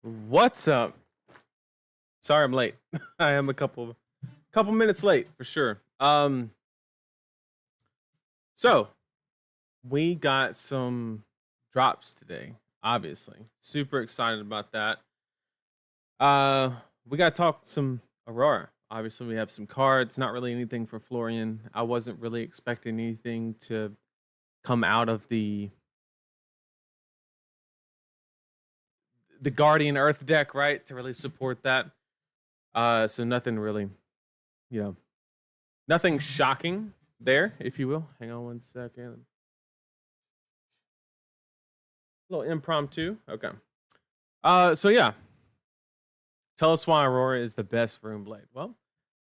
What's up? Sorry I'm late. I am a couple minutes late for sure. So we got some drops today, obviously. Super excited about that. Uh we gotta talk some Aurora. Obviously, we have some cards, not really anything for Florian. I wasn't really expecting anything to come out of the Guardian Earth deck, right? To really support that. So nothing really, you know, nothing shocking there, if you will. Hang on one second. A little impromptu. Okay. So yeah. Tell us why Aurora is the best Rune Blade. Well,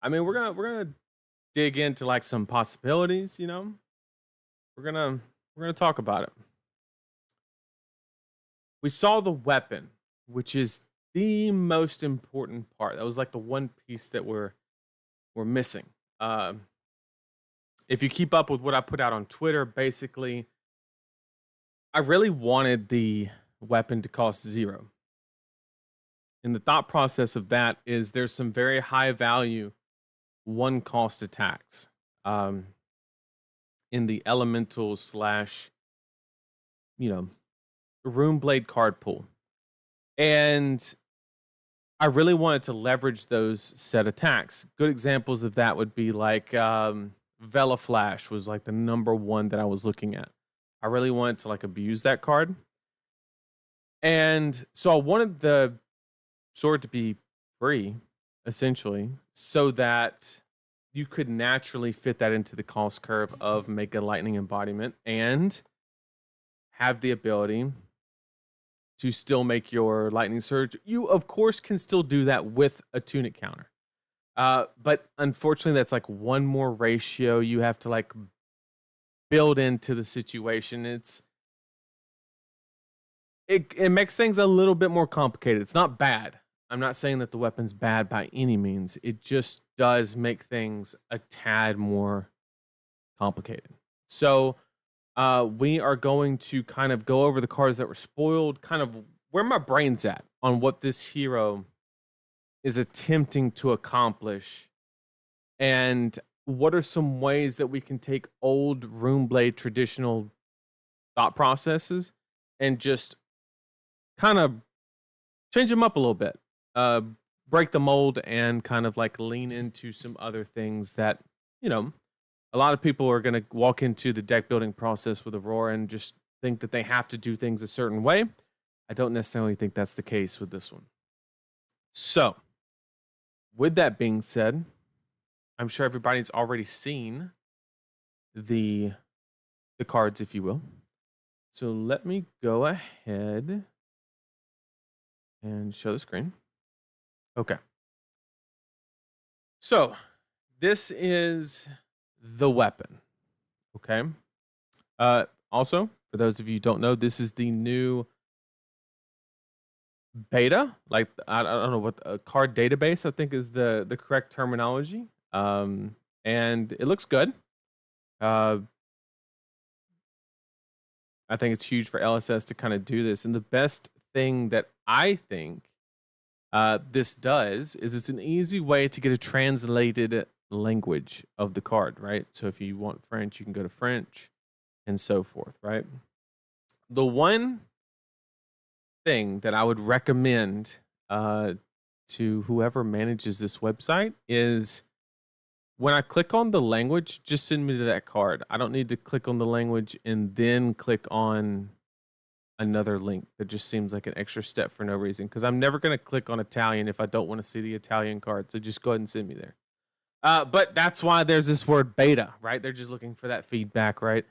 I mean, we're gonna dig into like some possibilities, you know. We're gonna talk about it. We saw the weapon, which is the most important part. That was like the one piece that we're missing. If you keep up with what I put out on Twitter, basically, I really wanted the weapon to cost 0. And the thought process of that is there's some very high value one cost attacks um, in the elemental slash, you know, Rune Blade card pool. And I really wanted to leverage those set attacks. Good examples of that would be like Vela Flash was like the number one that I was looking at. I really wanted to like abuse that card. And so I wanted the sword to be free, essentially, so that you could naturally fit that into the cost curve of Mega Lightning Embodiment and have the ability to still make your Lightning Surge. You, of course, can still do that with a Tunic counter. But unfortunately, that's like one more ratio you have to like build into the situation. It makes things a little bit more complicated. It's not bad. I'm not saying that the weapon's bad by any means. It just does make things a tad more complicated. So we are going to kind of go over the cards that were spoiled, kind of where my brain's at on what this hero is attempting to accomplish, and what are some ways that we can take old Runeblade traditional thought processes and just kind of change them up a little bit, uh, break the mold, and kind of like lean into some other things that, you know, a lot of people are going to walk into the deck building process with Aurora and just think that they have to do things a certain way. I don't necessarily think that's the case with this one. So, with that being said, I'm sure everybody's already seen the cards, if you will. So let me go ahead and show the screen. Okay. So this is the weapon. Okay. Also, for those of you who don't know, this is the new beta. Like I don't know what card database I think is the correct terminology. And it looks good. I think it's huge for LSS to kind of do this. And the best thing that I think this does is it's an easy way to get a translated language of the card, right? So if you want French, you can go to French and so forth, right? The one thing that I would recommend to whoever manages this website is when I click on the language, just send me to that card. I don't need to click on the language and then click on another link. That just seems like an extra step for no reason, because I'm never going to click on Italian if I don't want to see the Italian card. So just go ahead and send me there. But that's why there's this word beta, right? They're just looking for that feedback, right?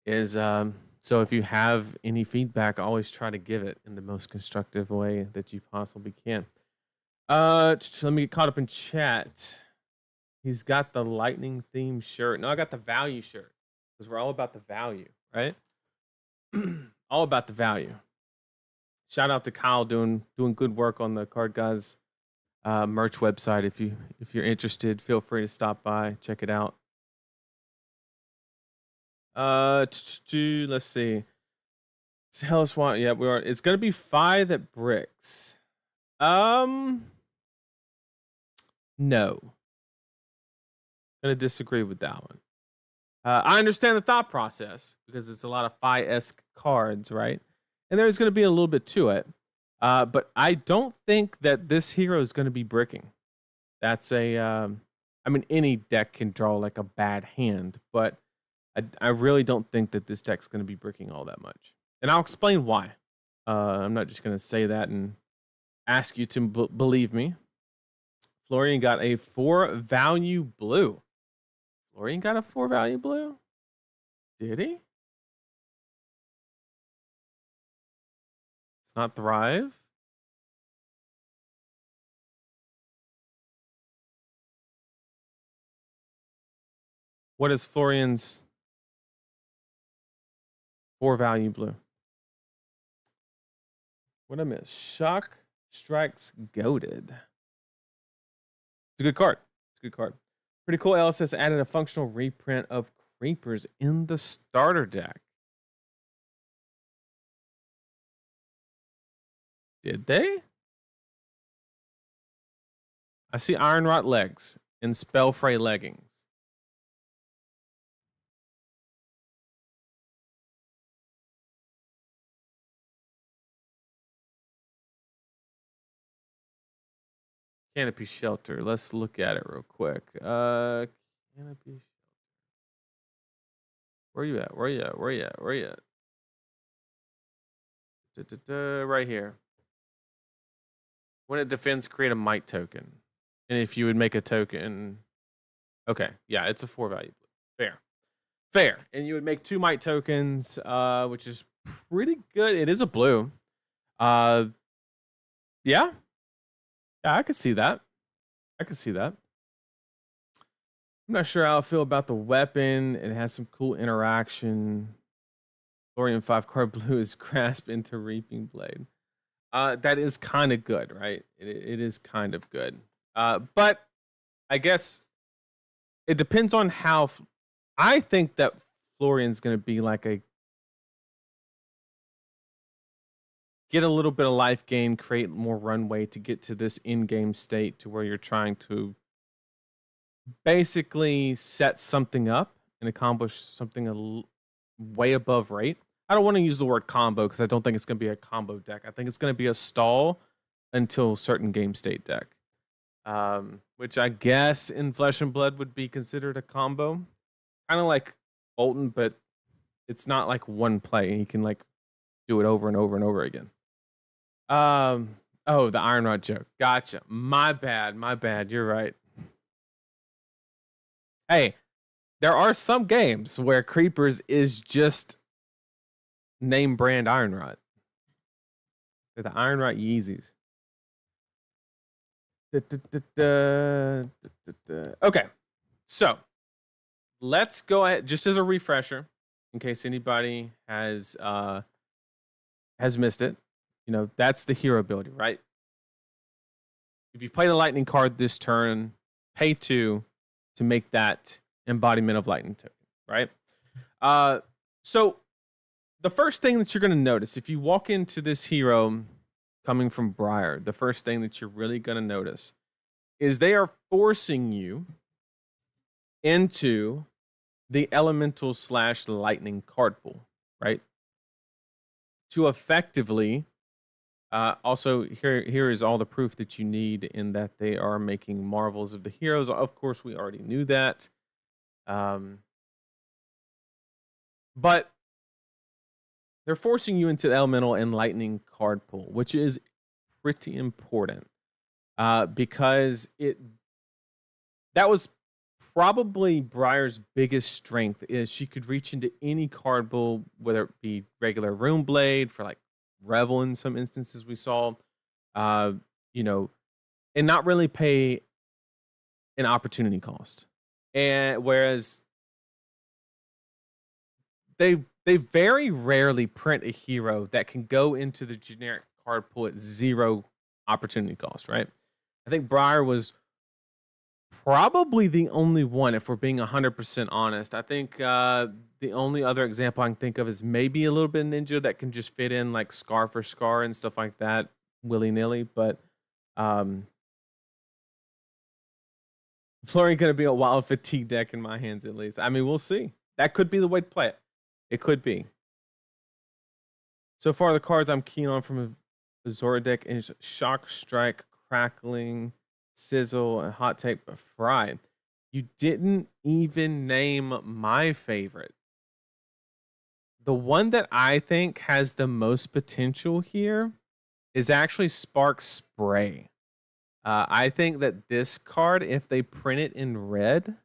So if you have any feedback, always try to give it in the most constructive way that you possibly can. Let me get caught up in chat. He's got the lightning theme shirt. No, I got the value shirt, because we're all about the value, right? All about the value. Shout out to Kyle doing good work on the TheCardGuyz merch website. If you're interested, feel free to stop by, check it out. Let's see. Tell us why. Yeah, we are. It's gonna be 5 at Bricks. No. Gonna disagree with that one. I understand the thought process because it's a lot of Fi-esque cards, right? And there's going to be a little bit to it. But I don't think that this hero is going to be bricking. That's I mean, any deck can draw like a bad hand, but I really don't think that this deck's going to be bricking all that much. And I'll explain why. I'm not just going to say that and ask you to believe me. Florian got a 4 value blue. Florian got a 4 value blue? Did he? It's not Thrive? What is Florian's 4 value blue? What I miss? Shock Strikes Goaded. It's a good card. It's a good card. Pretty cool. LSS added a functional reprint of Creepers in the starter deck. Did they? I see Iron Rot legs and Spellfray leggings. Canopy Shelter. Let's look at it real quick. Canopy Shelter. Where you at? Where you at? Where you at? Where you at? Right here. When it defends, create a might token. And if you would make a token. Okay. Yeah, it's a 4 value. Fair. Fair. And you would make 2 might tokens, which is pretty good. It is a blue. Yeah. Yeah, I could see that. I could see that. I'm not sure how I feel about the weapon. It has some cool interaction. Florian 5 card blue is grasp into Reaping Blade. That is kind of good, right? It is kind of good. But I guess it depends on how. I think that Florian's going to be like a get a little bit of life gain, create more runway to get to this in-game state to where you're trying to basically set something up and accomplish something way above rate. I don't want to use the word combo because I don't think it's going to be a combo deck. I think it's going to be a stall until certain game state deck, which I guess in Flesh and Blood would be considered a combo. Kind of like Bolton, but it's not like one play. He can like do it over and over and over again. Oh, the Iron Rod joke. Gotcha. My bad. You're right. Hey, there are some games where Creepers is just name brand Iron Rod. They're the Iron Rod Yeezys. Okay, so let's go ahead, just as a refresher, in case anybody has missed it. You know, that's the hero ability, right? If you play the lightning card this turn, pay 2 to make that embodiment of lightning token, right? So the first thing that you're going to notice if you walk into this hero coming from Briar, the first thing that you're really going to notice is they are forcing you into the elemental / lightning card pool, right? To effectively also, here is all the proof that you need in that they are making Marvels of the Heroes. Of course, we already knew that. But they're forcing you into the Elemental and Lightning card pool, which is pretty important because that was probably Briar's biggest strength is she could reach into any card pool, whether it be regular Rune Blade for like Revel in some instances we saw, you know, and not really pay an opportunity cost. And whereas they very rarely print a hero that can go into the generic card pool at 0 opportunity cost, right? I think Briar was probably the only one, if we're being 100% honest. I think the only other example I can think of is maybe a little bit Ninja that can just fit in like Scar for Scar and stuff like that willy-nilly. But Um, Flurry going to be a wild fatigue deck in my hands, at least. I mean, we'll see. That could be the way to play it. It could be. So far, the cards I'm keen on from a Zora deck is Shock, Strike, Crackling, Sizzle, and Hot Take Fry. You didn't even name my favorite. The one that I think has the most potential here is actually Spark Spray. I think that this card, if they print it in red,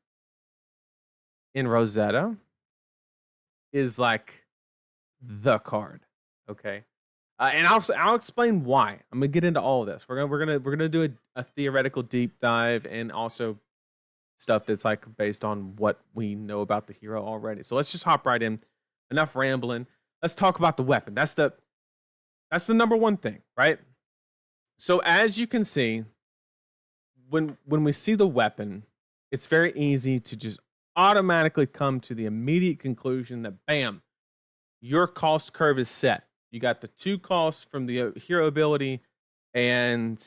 in Rosetta, is like the card. Okay, and I'll explain why. I'm gonna get into all of this. We're gonna do a theoretical deep dive and also stuff that's like based on what we know about the hero already. So let's just hop right in. Enough rambling. Let's talk about the weapon. That's the number one thing, right? So as you can see, when we see the weapon, it's very easy to just automatically come to the immediate conclusion that bam, your cost curve is set. You got the 2 costs from the hero ability, and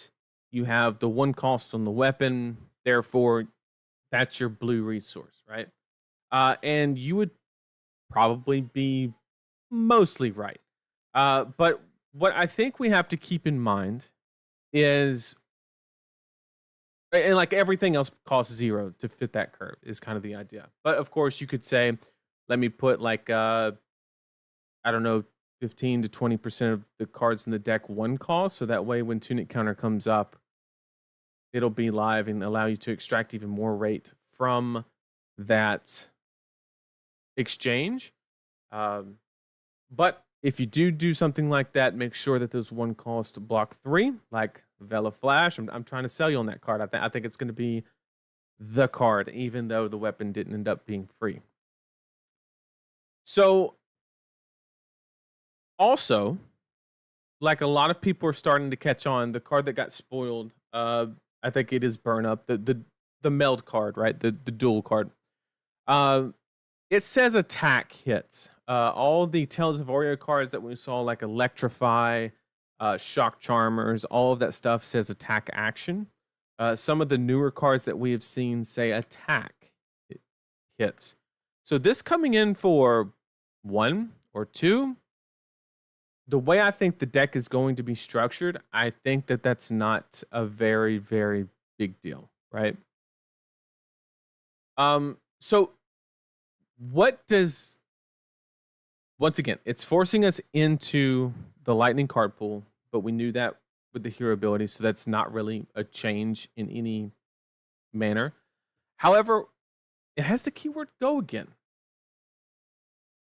you have the 1 cost on the weapon. Therefore, that's your blue resource, right? And you would probably be mostly right. But what I think we have to keep in mind is, and like everything else costs 0 to fit that curve is kind of the idea. But of course, you could say, let me put like, I don't know, 15 to 20% of the cards in the deck 1 cost. So that way, when Tunic Counter comes up, it'll be live and allow you to extract even more rate from that exchange. But if you do something like that, make sure that those 1 cost block 3, like Vela Flash. I'm trying to sell you on that card. I think it's going to be the card, even though the weapon didn't end up being free. So, also, like a lot of people are starting to catch on, the card that got spoiled, I think it is Burn Up, the meld card, right? The dual card. It says attack hits. All the Tales of Aurora cards that we saw, like Electrify, Shock Charmers, all of that stuff says attack action. Some of the newer cards that we have seen say attack hits. So this coming in for 1 or 2, the way I think the deck is going to be structured, I think that that's not a very, very big deal, right? So what does, once again, it's forcing us into the lightning card pool, but we knew that with the hero ability, so that's not really a change in any manner. However, it has the keyword go again.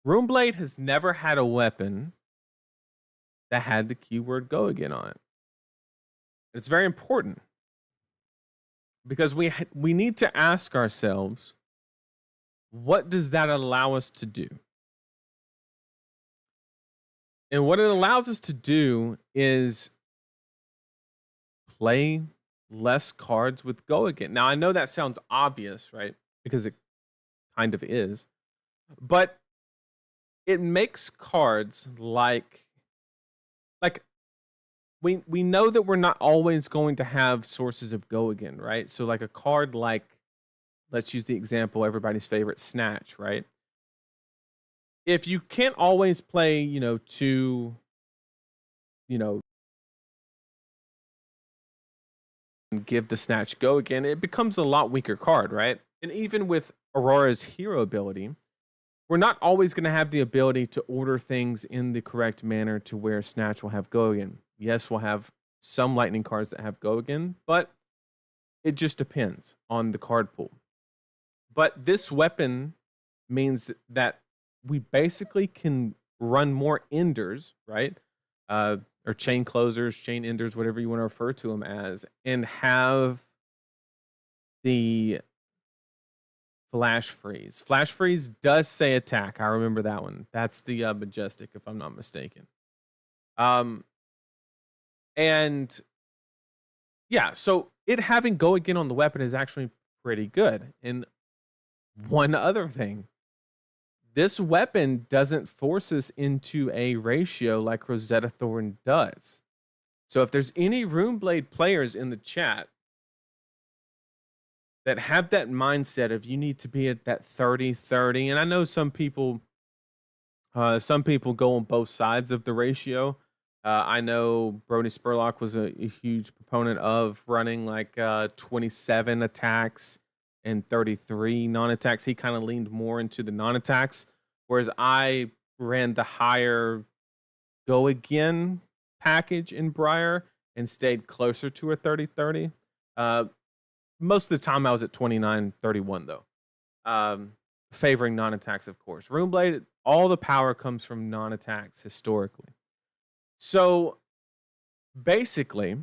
Runeblade has never had a weapon that had the keyword go again on it. It's very important because we need to ask ourselves, what does that allow us to do? And what it allows us to do is play less cards with go again. Now, I know that sounds obvious, right? Because it kind of is. But it makes cards like we know that we're not always going to have sources of go again, right? So like a card like, let's use the example, everybody's favorite, Snatch, right? If you can't always play, 2, and give the Snatch go again, it becomes a lot weaker card, right? And even with Aurora's hero ability, we're not always going to have the ability to order things in the correct manner to where Snatch will have go again. Yes, we'll have some lightning cards that have go again, but it just depends on the card pool. But this weapon means that we basically can run more enders, right? Or chain closers, chain enders, whatever you want to refer to them as, and have the flash freeze. Flash freeze does say attack. I remember that one. That's the majestic, if I'm not mistaken. And yeah, so it having go again on the weapon is actually pretty good. And one other thing, this weapon doesn't force us into a ratio like Rosetta Thorn does. So if there's any Runeblade players in the chat that have that mindset of you need to be at that 30-30, and I know some people go on both sides of the ratio. I know Brody Spurlock was a huge proponent of running like 27 attacks and 33 non-attacks. He kind of leaned more into the non-attacks, whereas I ran the higher go again package in Briar and stayed closer to a 30-30. Most of the time I was at 29-31 though. Favoring non-attacks, of course. Runeblade, all the power comes from non-attacks historically. So basically,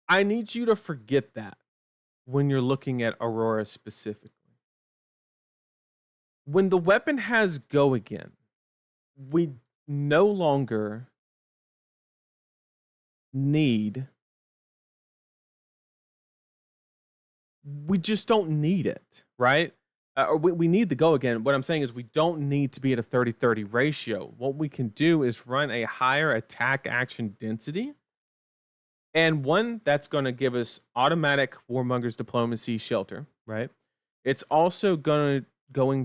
I need you to forget that when you're looking at Aurora specifically. When the weapon has go again, we no longer need, we just don't need it, right? Or we need the go again. What I'm saying is we don't need to be at a 30-30 ratio. What we can do is run a higher attack action density. And one that's going to give us automatic Warmonger's Diplomacy shelter, right? It's also going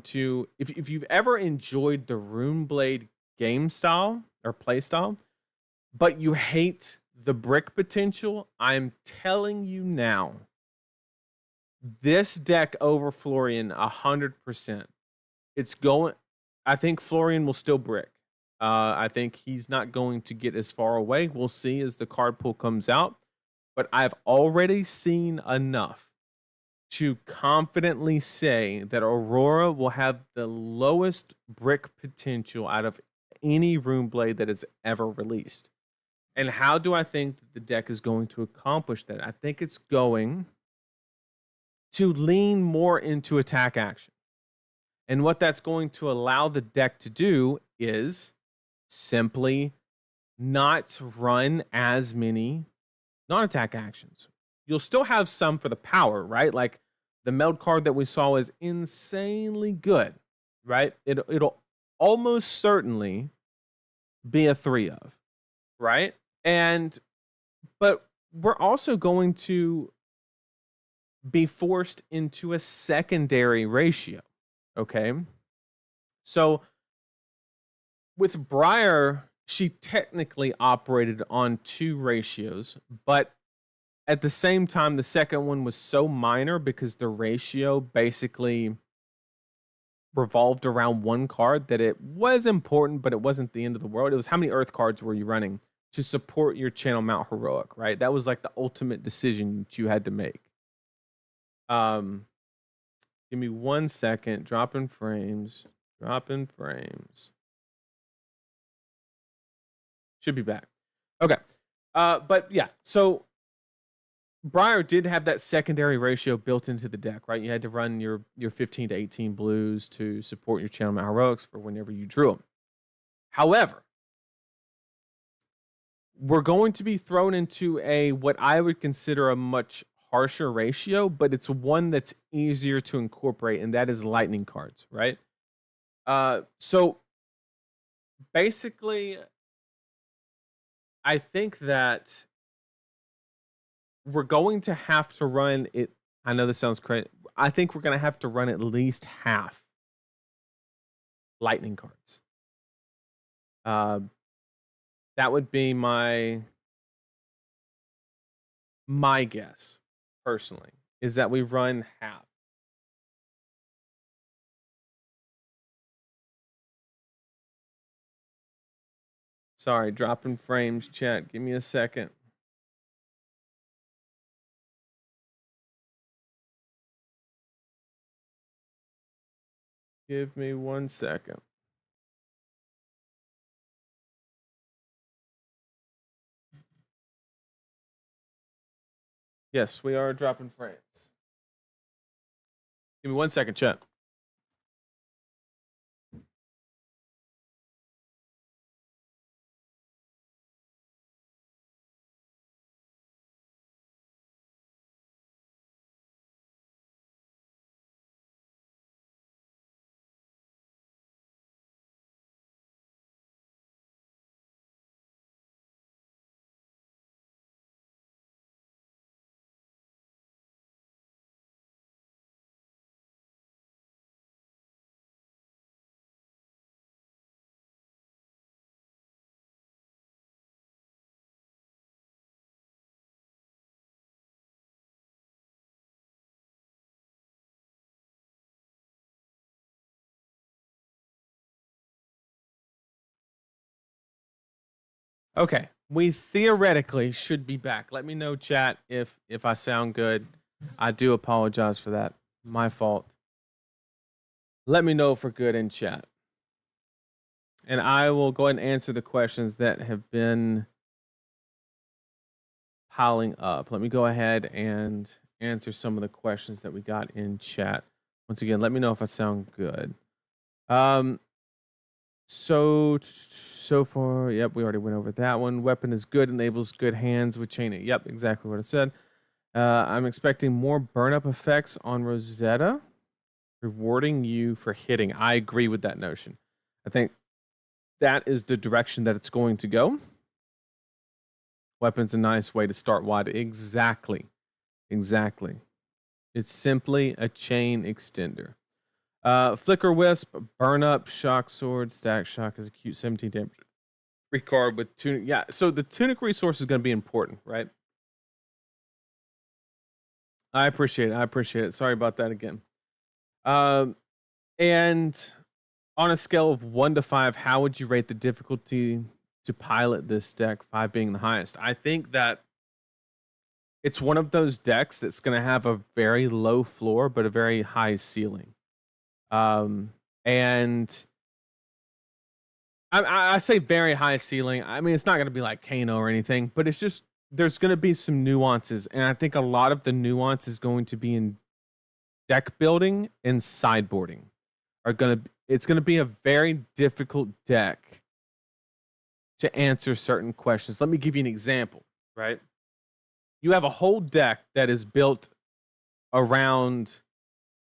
to if you've ever enjoyed the Runeblade game style or play style, but you hate the brick potential, I'm telling you now, this deck over Florian 100%. It's going. I think Florian will still brick. I think he's not going to get as far away. We'll see as the card pool comes out. But I've already seen enough to confidently say that Aurora will have the lowest brick potential out of any Runeblade that is ever released. And how do I think that the deck is going to accomplish that? I think it's going to lean more into attack action. And what that's going to allow the deck to do is simply not run as many non-attack actions. You'll still have some for the power, right? Like the meld card that we saw is insanely good, right? It'll almost certainly be a 3 of, right? But we're also going to be forced into a secondary ratio. Okay. So with Briar, she technically operated on 2 ratios, but at the same time, the second one was so minor because the ratio basically revolved around 1 card that it was important, but it wasn't the end of the world. It was how many Earth cards were you running to support your channel Mount Heroic, right? That was like the ultimate decision that you had to make. Give me 1 second. Dropping frames. Should be back. Okay. But yeah, so Briar did have that secondary ratio built into the deck, right? You had to run your 15 to 18 blues to support your channel Mount Heroics for whenever you drew them. However, we're going to be thrown into a what I would consider a much harsher ratio, but it's one that's easier to incorporate, and that is lightning cards, right? So basically, I think that we're going to have to run it. I know this sounds crazy. I think we're going to have to run at least half lightning cards. That would be my guess, personally, is that we run half. Sorry, dropping frames, chat. Give me a second. Give me 1 second. Yes, we are dropping frames. Give me 1 second, chat. Okay, we theoretically should be back. Let me know, chat, if I sound good. I do apologize for that. My fault. Let me know if we're good in chat. And I will go ahead and answer the questions that have been piling up. Let me go ahead and answer some of the questions that we got in chat. Once again, let me know if I sound good. So far, yep, we already went over that one. Weapon is good, enables good hands with chain. Yep, exactly what I said. I'm expecting more burn up effects on Rosetta, rewarding you for hitting. I agree with that notion. I think that is the direction that it's going to go. Weapon's a nice way to start wide. Exactly. It's simply a chain extender. Flicker Wisp, Burn Up, Shock Sword, Stack Shock is a cute 17 damage. Free card with tunic. Yeah, so the tunic resource is going to be important, right? I appreciate it. Sorry about that again. And on a scale of 1 to 5, how would you rate the difficulty to pilot this deck, 5 being the highest? I think that it's one of those decks that's going to have a very low floor, but a very high ceiling. And I say very high ceiling. I mean, it's not going to be like Kano or anything, but it's just there's going to be some nuances. And I think a lot of the nuance is going to be in deck building and sideboarding. It's going to be a very difficult deck to answer certain questions. Let me give you an example, right? You have a whole deck that is built around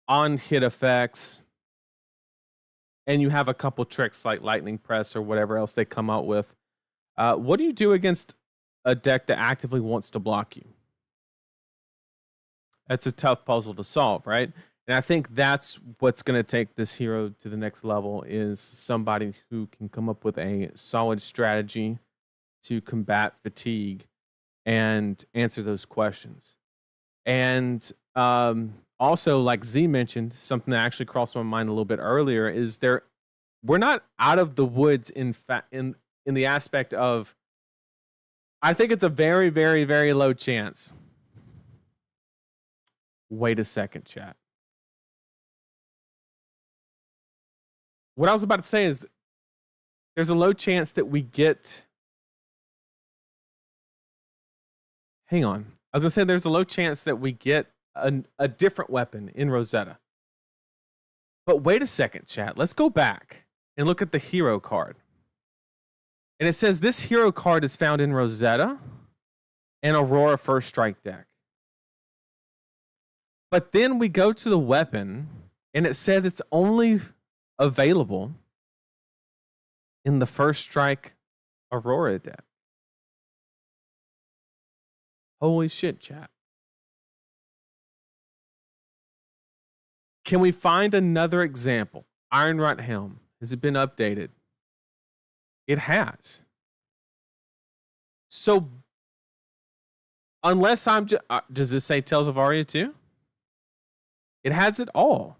on hit effects, and you have a couple tricks like lightning press or whatever else they come out with. What do you do against a deck that actively wants to block you? That's a tough puzzle to solve, right? And I think that's what's going to take this hero to the next level is somebody who can come up with a solid strategy to combat fatigue and answer those questions. And also, like Z mentioned, something that actually crossed my mind a little bit earlier is we're not out of the woods in the aspect of I think it's a very, very, very low chance. Wait a second, chat. What I was about to say is there's a low chance that we get. Hang on. I was going to say there's a low chance that we get a different weapon in Rosetta. But wait a second, chat. Let's go back and look at the hero card. And it says this hero card is found in Rosetta and Aurora First Strike deck. But then we go to the weapon and it says it's only available in the First Strike Aurora deck. Holy shit, chat. Can we find another example? Ironrot Helm. Has it been updated? It has. So, unless I'm just... does this say Tales of Aria too? It has it all.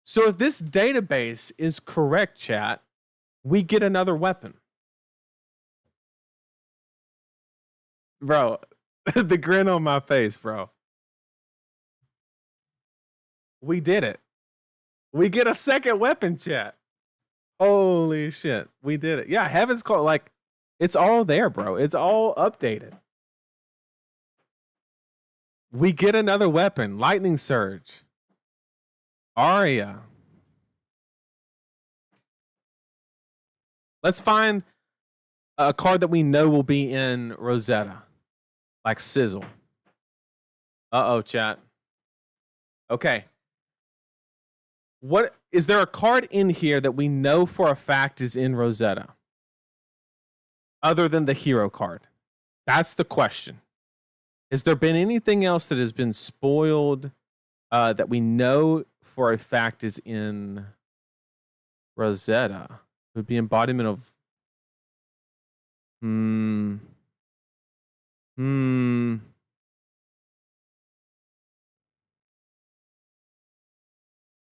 So if this database is correct, chat, we get another weapon. Bro, the grin on my face, bro. We did it. We get a second weapon, chat. Holy shit. We did it. Yeah, Heaven's Call, like, it's all there, bro. It's all updated. We get another weapon. Lightning Surge. Aria. Let's find a card that we know will be in Rosetta. Like Sizzle. Uh-oh, chat. Okay. What is there a card in here that we know for a fact is in Rosetta? Other than the hero card? That's the question. Has there been anything else that has been spoiled that we know for a fact is in Rosetta? It would be embodiment of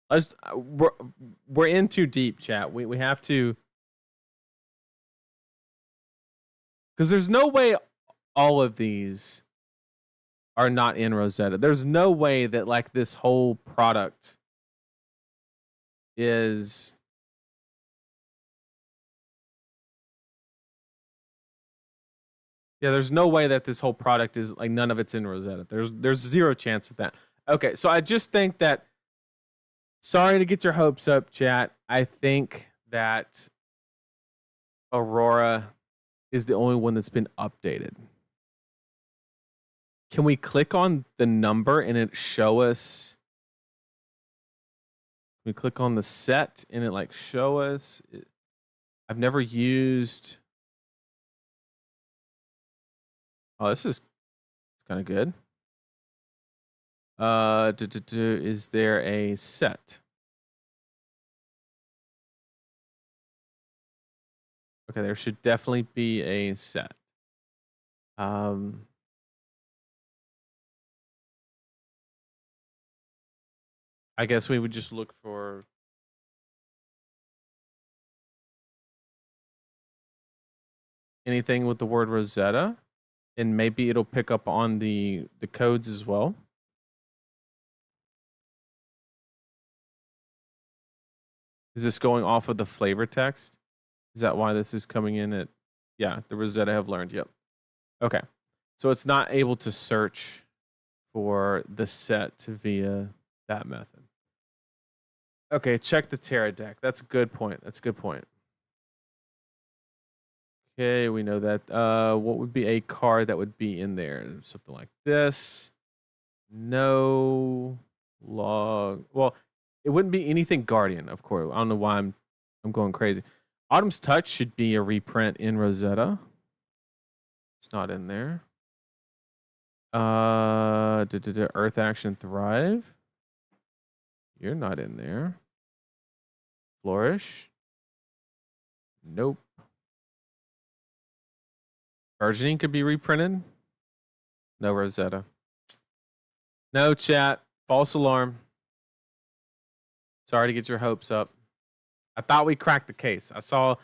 Let's we're in too deep, chat. We have to Because there's no way all of these are not in Rosetta. There's no way that like this whole product is there's no way that this whole product is like none of it's in Rosetta. There's zero chance of that. Okay, so I just think that sorry to get your hopes up, chat. I think that Aurora is the only one that's been updated. Can we click on the number and it show us? We click on the set and it like show us. I've never used. Oh, this is kind of good. Is there a set? Okay, there should definitely be a set. I guess we would just look for anything with the word Rosetta, and maybe it'll pick up on the codes as well. Is this going off of the flavor text? Is that why this is coming in at, yeah, the Rosetta have learned, yep. Okay, so it's not able to search for the set via that method. Okay, check the Terra deck. That's a good point. That's a good point. Okay, we know that. What would be a card that would be in there? Something like this. No log. Well, it wouldn't be anything Guardian, of course. I don't know why I'm going crazy. Autumn's Touch should be a reprint in Rosetta. It's not in there. Earth Action Thrive. You're not in there. Flourish. Nope. Burgeoning could be reprinted. No Rosetta. No chat. False alarm. Sorry to get your hopes up. I thought we cracked the case. I saw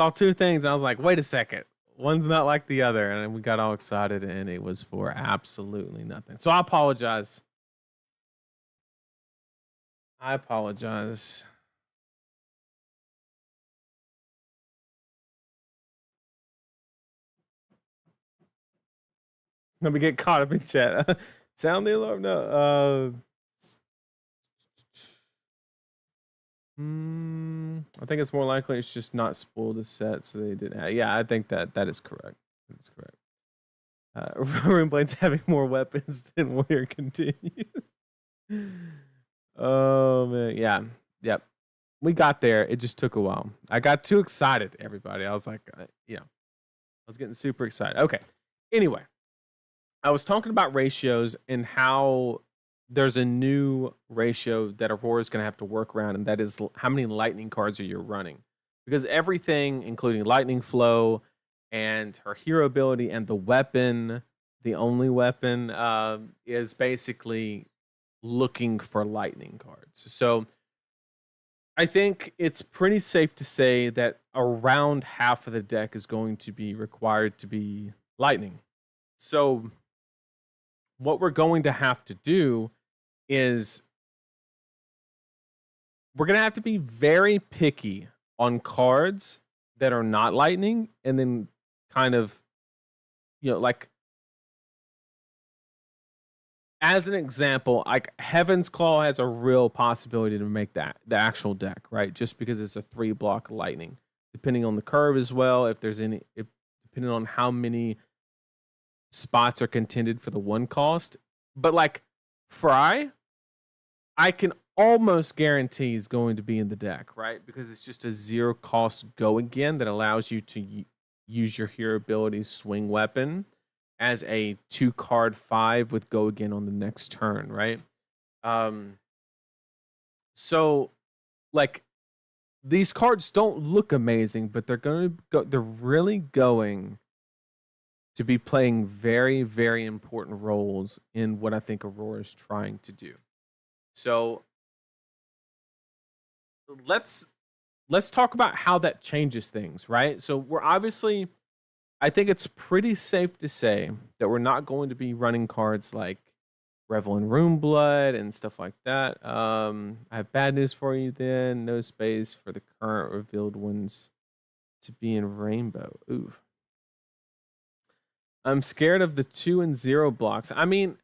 two things and I was like, wait a second. One's not like the other. And we got all excited and it was for absolutely nothing. So I apologize. I apologize. Let me get caught up in chat. Sound the alarm? No. I think it's more likely it's just not spoiled a set, so they didn't. Yeah, I think that is correct. That's correct. Runeblade's having more weapons than Warrior continues. Oh man, yeah, yep. We got there. It just took a while. I got too excited, everybody. I was like, I was getting super excited. Okay. Anyway, I was talking about ratios and how there's a new ratio that Aurora is going to have to work around, and that is how many lightning cards are you running. Because everything, including lightning flow and her hero ability and the weapon, the only weapon, is basically looking for lightning cards. So I think it's pretty safe to say that around half of the deck is going to be required to be lightning. So what we're going to have to do is we're going to have to be very picky on cards that are not lightning, and then kind of, like, as an example, like Heaven's Claw has a real possibility to make that the actual deck, right? Just because it's a 3-block lightning, depending on the curve as well. If depending on how many spots are contended for the 1 cost. But like Fry, I can almost guarantee is going to be in the deck, right? Because it's just a 0 cost go again that allows you to use your hero ability swing weapon as a 2-card 5 with go again on the next turn, right? So like these cards don't look amazing, but they're really going to be playing very, very important roles in what I think Aurora is trying to do. So let's talk about how that changes things, right? So we're obviously I think it's pretty safe to say that we're not going to be running cards like Revel in Room Blood and stuff like that. I have bad news for you then. No space for the current revealed ones to be in Rainbow. Ooh. I'm scared of the 2 and 0 blocks. I mean,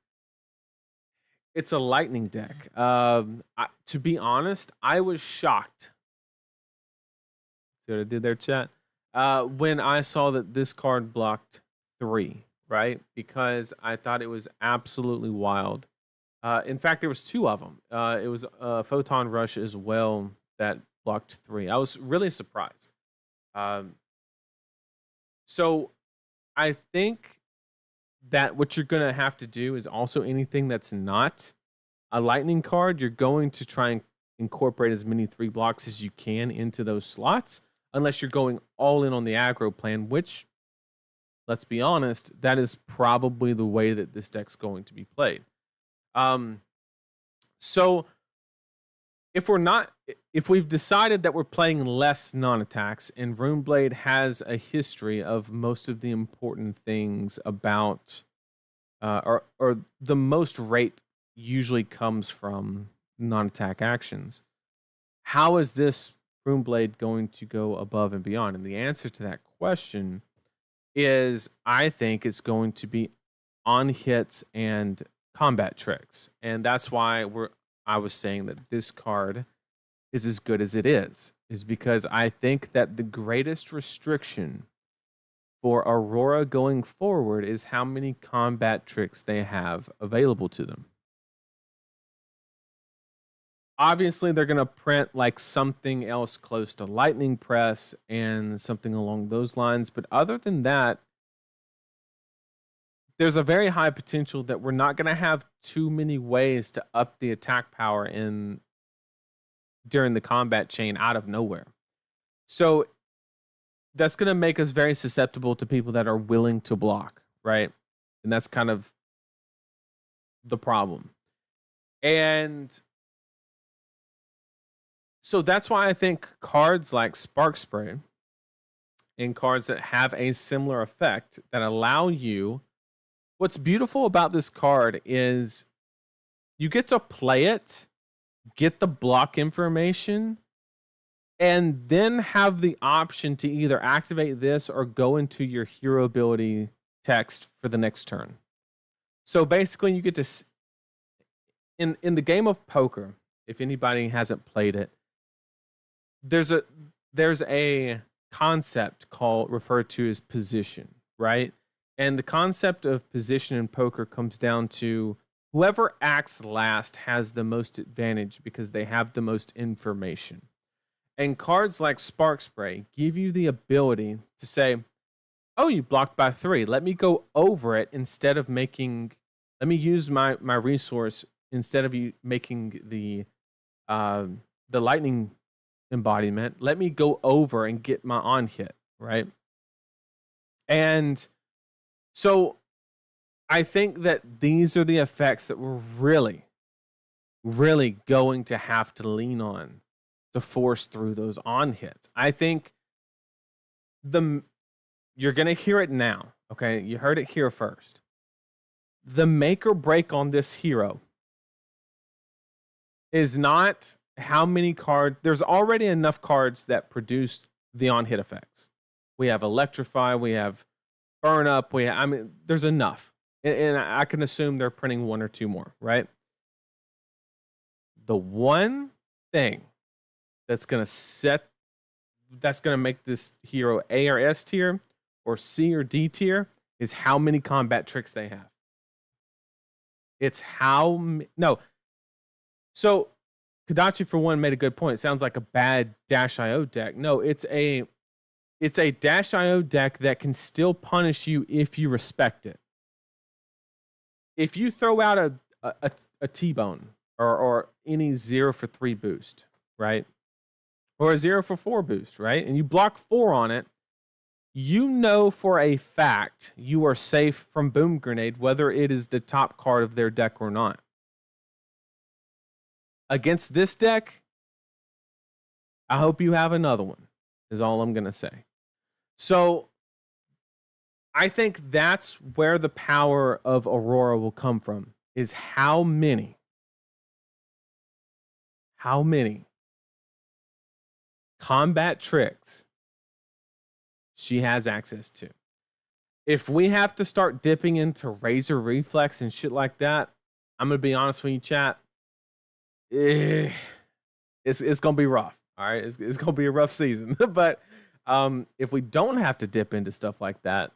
it's a lightning deck. To be honest, I was shocked. See what I did there, chat? When I saw that this card blocked 3, right? Because I thought it was absolutely wild. In fact, there was 2 of them. It was Photon Rush as well that blocked 3. I was really surprised. So I think that what you're going to have to do is also anything that's not a lightning card, you're going to try and incorporate as many 3 blocks as you can into those slots, unless you're going all in on the aggro plan, which, let's be honest, that is probably the way that this deck's going to be played. So if we've decided that we're playing less non-attacks, and Runeblade has a history of most of the important things about, or the most rate usually comes from non-attack actions, how is this Runeblade going to go above and beyond? And the answer to that question is, I think it's going to be on hits and combat tricks. And that's why I was saying that this card is as good as it is because I think that the greatest restriction for Aurora going forward is how many combat tricks they have available to them. Obviously, they're going to print like something else close to Lightning Press and something along those lines. But other than that, there's a very high potential that we're not going to have too many ways to up the attack power during the combat chain out of nowhere. So that's going to make us very susceptible to people that are willing to block, right? And that's kind of the problem. And so that's why I think cards like Spark Spray and cards that have a similar effect that allow you. What's beautiful about this card is you get to play it, get the block information, and then have the option to either activate this or go into your hero ability text for the next turn. So basically, you get to, in the game of poker, if anybody hasn't played it, there's a concept referred to as position, right? And the concept of position in poker comes down to whoever acts last has the most advantage because they have the most information. And cards like Spark Spray give you the ability to say, oh, you blocked by 3. Let me go over it instead of let me use my resource instead of you making the lightning embodiment. Let me go over and get my on hit, right? And so I think that these are the effects that we're really, really going to have to lean on to force through those on hits. I think you're going to hear it now, okay? You heard it here first. The make or break on this hero is not how many cards. There's already enough cards that produce the on hit effects. We have Electrify, we have Burn Up, there's enough. And I can assume they're printing 1 or 2 more, right? The one thing that's going to make this hero A or S tier or C or D tier is how many combat tricks they have. It's So Kadachi, for one, made a good point. It sounds like a bad Dash.io deck. No, it's a Dash.io deck that can still punish you if you respect it. If you throw out a T-Bone or any 0 for 3 boost, right? Or a 0 for 4 boost, right? And you block 4 on it, you know for a fact you are safe from Boom Grenade, whether it is the top card of their deck or not. Against this deck, I hope you have another one, is all I'm going to say. So I think that's where the power of Aurora will come from, is how many combat tricks she has access to. If we have to start dipping into Razor Reflex and shit like that, I'm gonna be honest with you, chat. eh, it's gonna be rough. All right, it's gonna be a rough season. But if we don't have to dip into stuff like that,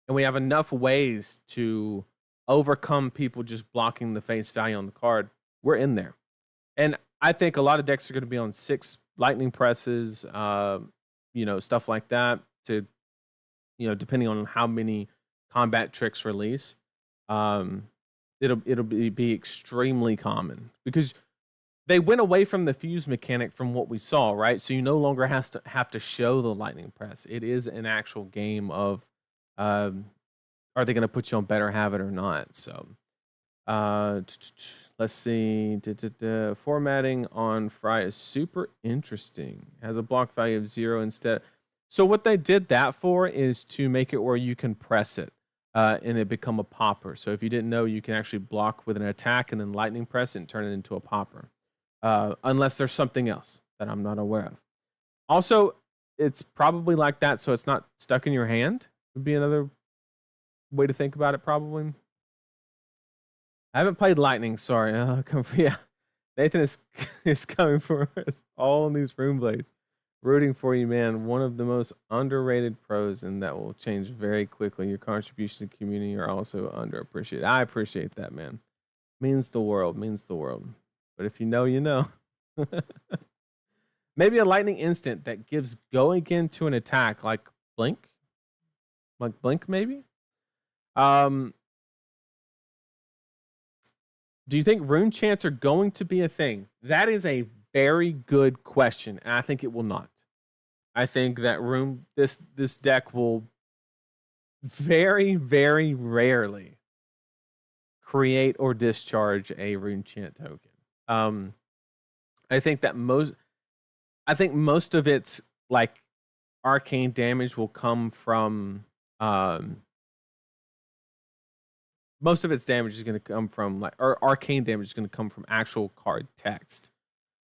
and we have enough ways to overcome people just blocking the face value on the card, we're in there. And I think a lot of decks are going to be on 6 lightning presses, stuff like that, to depending on how many combat tricks release. Um, it'll be extremely common because they went away from the fuse mechanic from what we saw, right? So you no longer have to show the lightning press. It is an actual game of, um, are they going to put you on better habit or not? So let's see. Formatting on Fry is super interesting. Has a block value of 0 instead. So what they did that for is to make it where you can press it and it become a popper. So if you didn't know, you can actually block with an attack and then lightning press it and turn it into a popper. Unless there's something else that I'm not aware of. Also, it's probably like that so it's not stuck in your hand. Would be another way to think about it, probably. I haven't played Lightning, sorry. Yeah. Nathan is coming for us all in these room blades. Rooting for you, man. One of the most underrated pros, and that will change very quickly. Your contributions to the community are also underappreciated. I appreciate that, man. Means the world. But if you know, you know. Maybe a lightning instant that gives go again to an attack like Blink. Like Blink, maybe? Do you think rune chants are going to be a thing? That is a very good question, and I think it will not. I think that this deck will very, very rarely create or discharge a rune chant token. I think most of its like arcane damage will come from most of its damage is going to come from or arcane damage is going to come from actual card text.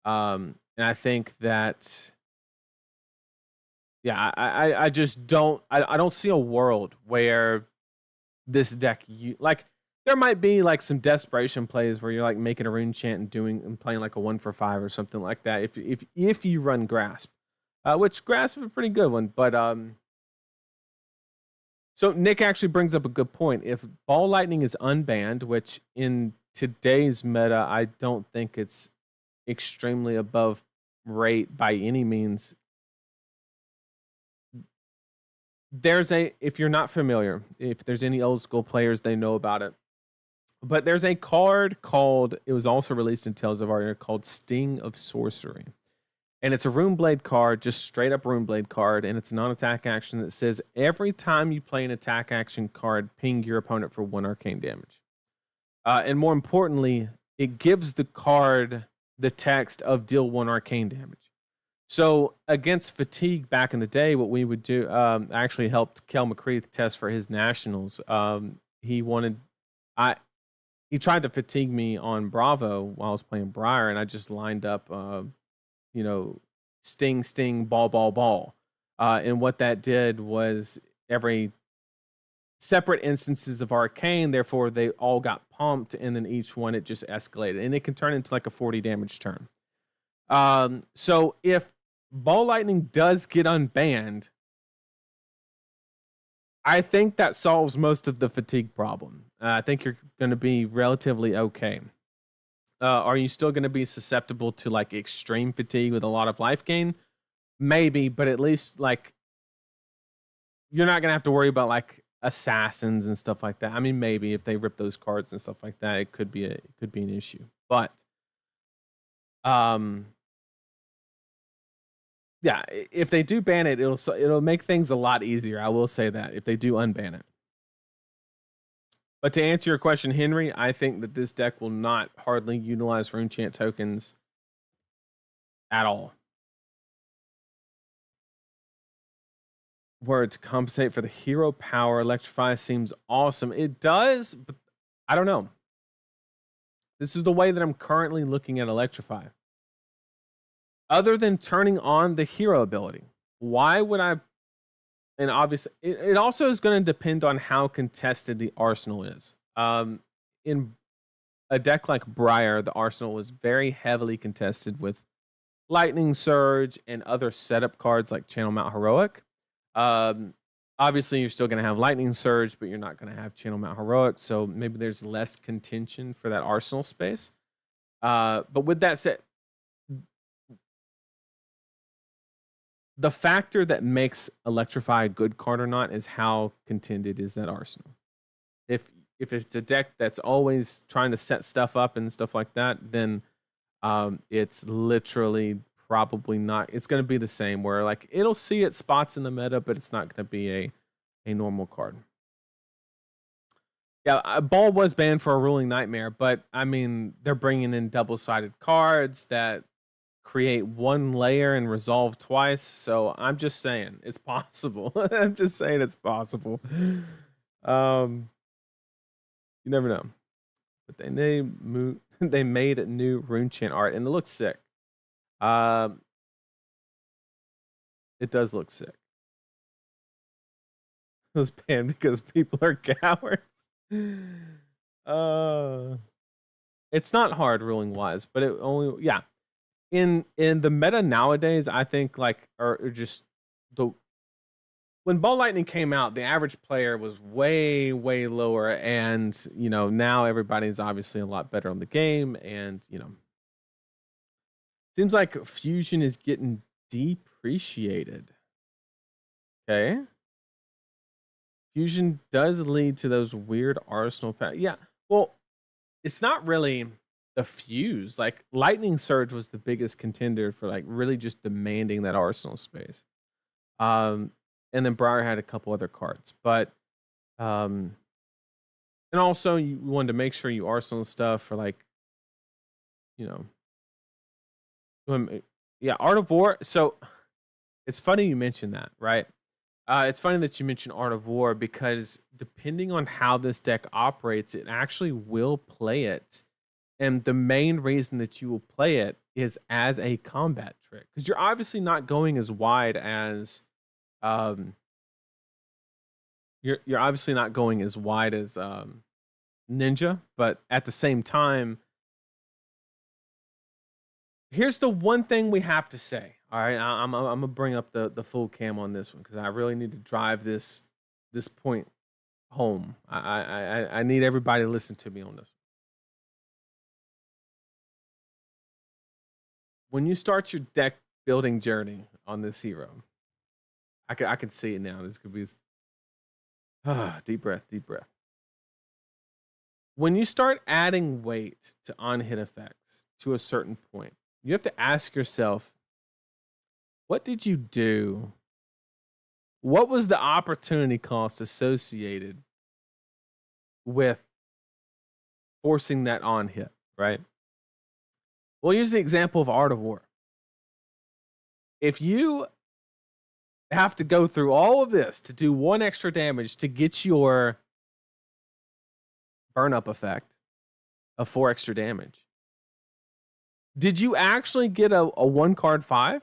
And I think that, yeah, I just don't see a world where this deck there might be like some desperation plays where you're like making a rune chant and playing like a 1-for-5 or something like that. If you run Grasp, which Grasp is a pretty good one, but so Nick actually brings up a good point. If Ball Lightning is unbanned, which in today's meta, I don't think it's extremely above rate by any means. If you're not familiar, if there's any old school players, they know about it. But there's a card it was also released in Tales of Aria, called Sting of Sorcery. And it's a Runeblade card, just straight up Runeblade card, and it's a non-attack action that says every time you play an attack action card, ping your opponent for 1 arcane damage. And more importantly, it gives the card the text of deal 1 arcane damage. So against Fatigue back in the day, what we would do, actually helped Kel McCreath test for his nationals. He tried to fatigue me on Bravo while I was playing Briar, and I just lined up, sting, sting, ball, ball, ball. And what that did was every separate instances of arcane, therefore they all got pumped, and then each one it just escalated, and it can turn into like a 40 damage turn. So if Ball Lightning does get unbanned, I think that solves most of the fatigue problem. I think you're going to be relatively okay. Are you still going to be susceptible to like extreme fatigue with a lot of life gain? Maybe, but at least like you're not going to have to worry about like assassins and stuff like that. I mean, maybe if they rip those cards and stuff like that, it could be an issue. But yeah, if they do ban it, it'll make things a lot easier. I will say that if they do unban it. But to answer your question, Henry, I think that this deck will not hardly utilize rune chant tokens at all. word to compensate for the hero power, Electrify seems awesome. It does, but I don't know. This is the way that I'm currently looking at Electrify. Other than turning on the hero ability, why would I? And obviously, it also is going to depend on how contested the arsenal is. In a deck like Briar, the arsenal was very heavily contested with Lightning Surge and other setup cards like Channel Mount Heroic. Obviously, you're still going to have Lightning Surge, but you're not going to have Channel Mount Heroic, so maybe there's less contention for that arsenal space. But with that said, the factor that makes Electrify a good card or not is how contended is that arsenal. If it's a deck that's always trying to set stuff up and stuff like that, then it's literally probably not. It's going to be the same where like it'll see its spots in the meta, but it's not going to be a normal card. Yeah, Ball was banned for a Ruling Nightmare, but I mean they're bringing in double-sided cards that create one layer and resolve twice. So I'm just saying it's possible. I'm just saying it's possible. You never know. But they made a new rune chant art and it looks sick. It does look sick. It was banned because people are cowards. It's not hard ruling wise, but it only in the meta nowadays, I think like or just when Ball Lightning came out, the average player was way lower, and now everybody's obviously a lot better on the game, and seems like Fusion is getting depreciated. Okay. Fusion does lead to those weird arsenal packs. Yeah, well, it's not really the fuse. Like Lightning Surge was the biggest contender for like really just demanding that arsenal space. And then Briar had a couple other cards, but and also you wanted to make sure you arsenal stuff for like Art of War. So it's funny you mentioned that, right? It's funny that you mentioned Art of War because depending on how this deck operates, it actually will play it. And the main reason that you will play it is as a combat trick. Because you're obviously not going as wide as you're obviously not going as wide as Ninja, but at the same time, here's the one thing we have to say. All right, I'm gonna bring up the full cam on this one because I really need to drive this point home. I need everybody to listen to me on this. When you start your deck building journey on this hero, I can see it now. This could be deep breath. When you start adding weight to on-hit effects to a certain point, you have to ask yourself, what did you do? What was the opportunity cost associated with forcing that on hit, right? Well, use the example of Art of War. If you have to go through all of this to do 1 extra damage to get your burn up effect of 4 extra damage, did you actually get a 1-card 5?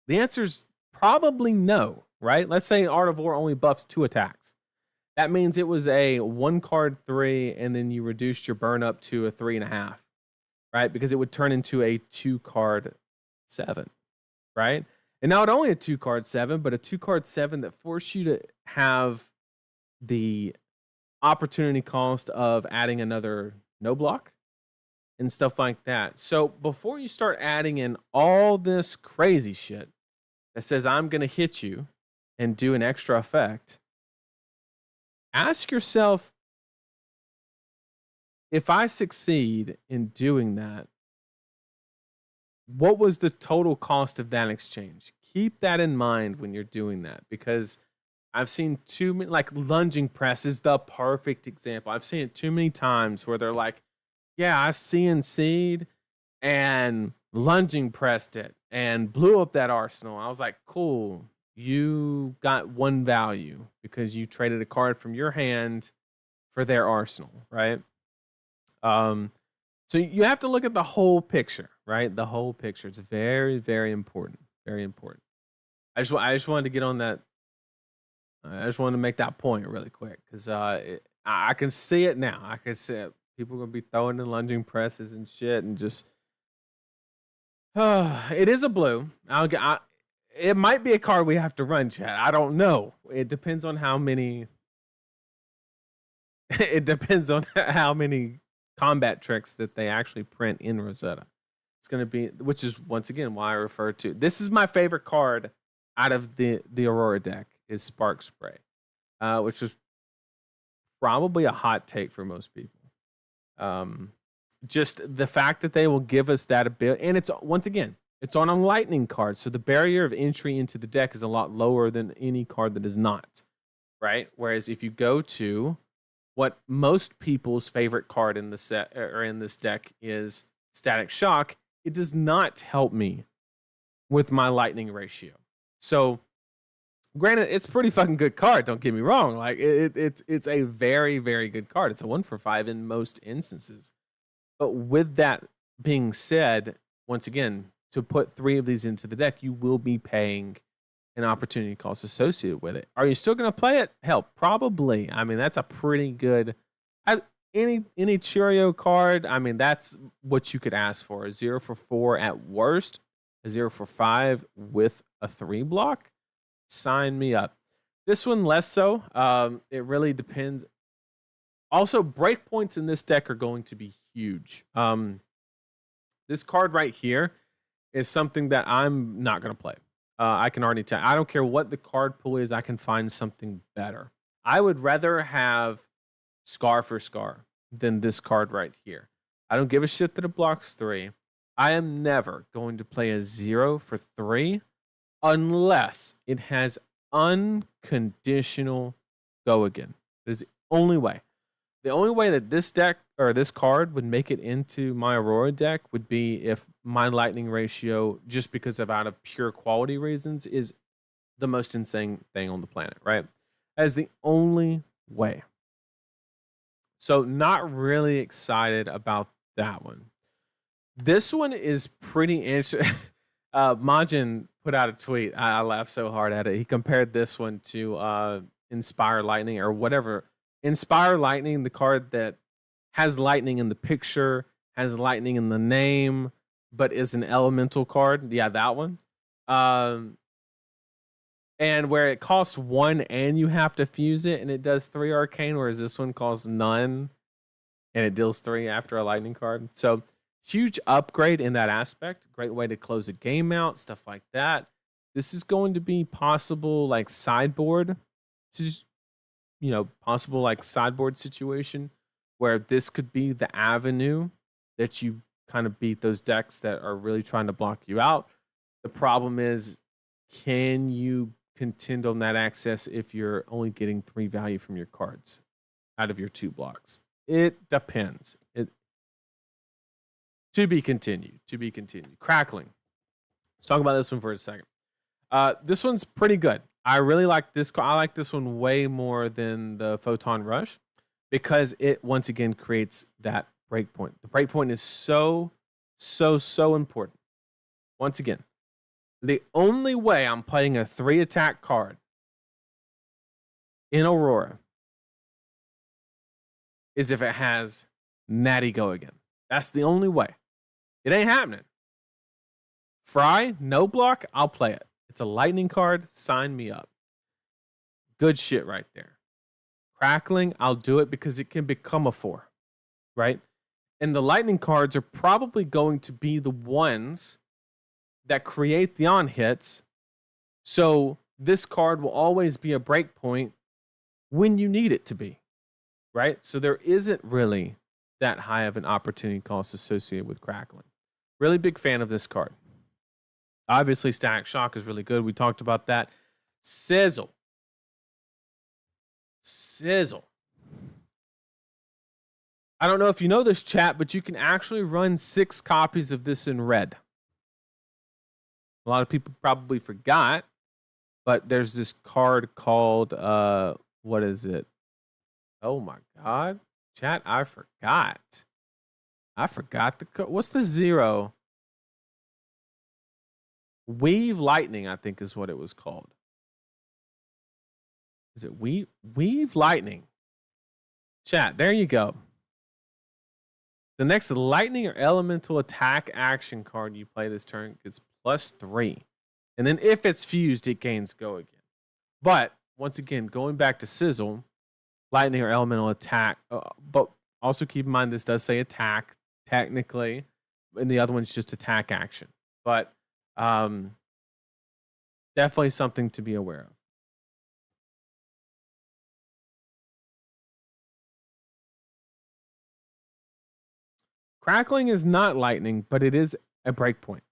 The answer is probably no, right? Let's say Art of War only buffs 2 attacks. That means it was a 1-card 3, and then you reduced your burn up to a 3.5, right? Because it would turn into a 2-card 7, right? And not only a 2-card 7, but a 2-card 7 that forced you to have the opportunity cost of adding another no block and stuff like that. So before you start adding in all this crazy shit that says I'm going to hit you and do an extra effect, ask yourself, if I succeed in doing that, what was the total cost of that exchange? Keep that in mind when you're doing that, because I've seen too many, like lunging press is the perfect example. I've seen it too many times where they're like, yeah, I CNC'd and lunging pressed it and blew up that arsenal. I was like, cool. you got one value because you traded a card from your hand for their arsenal, right? Um, so you have to look at the whole picture, right? The whole picture. It's very, very important. Very important. I just wanted to get on that. I just wanted to make that point really quick because I can see it now. I can see it. People are gonna be throwing in lunging presses and shit, and just it is a blue. It might be a card we have to run, chat. I don't know. It depends on how many. It depends on how many combat tricks that they actually print in Rosetta. It's going to be, which is once again why I refer to this is my favorite card out of the Aurora deck is Spark Spray, which is probably a hot take for most people. Just the fact that they will give us that ability, and it's once again it's on a lightning card, so the barrier of entry into the deck is a lot lower than any card that is not, right? Whereas if you go to what most people's favorite card in the set or in this deck is Static Shock, it does not help me with my lightning ratio. So granted, it's a pretty fucking good card, don't get me wrong. Like it's a very, very good card. It's a 1-for-5 in most instances. But with that being said, once again, to put 3 of these into the deck, you will be paying an opportunity cost associated with it. Are you still going to play it? Hell, probably. I mean, that's a pretty good. Any Cheerio card. I mean, that's what you could ask for. A 0-for-4 at worst, a 0-for-5 with a 3 block. Sign me up. This one less so. It really depends. Also, breakpoints in this deck are going to be huge. This card right here is something that I'm not going to play. I can already tell. I don't care what the card pool is. I can find something better. I would rather have Scar for Scar than this card right here. I don't give a shit that it blocks 3. I am never going to play a 0-for-3 unless it has unconditional go again. That is the only way. The only way that this deck or this card would make it into my Aurora deck would be if my lightning ratio, just because of out of pure quality reasons, is the most insane thing on the planet, right? That is the only way. So not really excited about that one. This one is pretty interesting. Majin put out a tweet. I laughed so hard at it. He compared this one to Inspire Lightning or whatever. Inspire Lightning, the card that has lightning in the picture, has lightning in the name, but is an elemental card. Yeah, that one. And where it costs 1 and you have to fuse it and it does 3 arcane, whereas this one costs none and it deals 3 after a lightning card. So huge upgrade in that aspect. Great way to close a game out, stuff like that. This is going to be possible like sideboard. Just, possible like sideboard situation where this could be the avenue that you kind of beat those decks that are really trying to block you out. The problem is, can you contend on that access if you're only getting 3 value from your cards out of your 2 blocks? It depends. To be continued. Crackling. Let's talk about this one for a second. This one's pretty good. I really like this. I like this one way more than the Photon Rush because it once again creates that breakpoint. The breakpoint is so important. Once again, the only way I'm playing a 3 attack card in Aurora is if it has Natty Go Again. That's the only way. It ain't happening. Fry, no block, I'll play it. It's a lightning card. Sign me up. Good shit right there. Crackling, I'll do it because it can become a 4, right? And the lightning cards are probably going to be the ones that create the on hits. So this card will always be a breakpoint when you need it to be, right? So there isn't really that high of an opportunity cost associated with crackling. Really big fan of this card. Obviously, Static Shock is really good. We talked about that. Sizzle. I don't know if you know this, chat, but you can actually run 6 copies of this in red. A lot of people probably forgot but there's this card called what is it? Oh my god. Chat, I forgot. I forgot what's the 0? Weave Lightning, I think is what it was called. Is it Weave Lightning? Chat, there you go. The next lightning or elemental attack action card you play this turn gets +3. And then if it's fused, it gains go again. But once again, going back to Sizzle, lightning or elemental attack. But also keep in mind this does say attack technically, and the other one's just attack action. But definitely something to be aware of. Crackling is not lightning, but it is a breakpoint.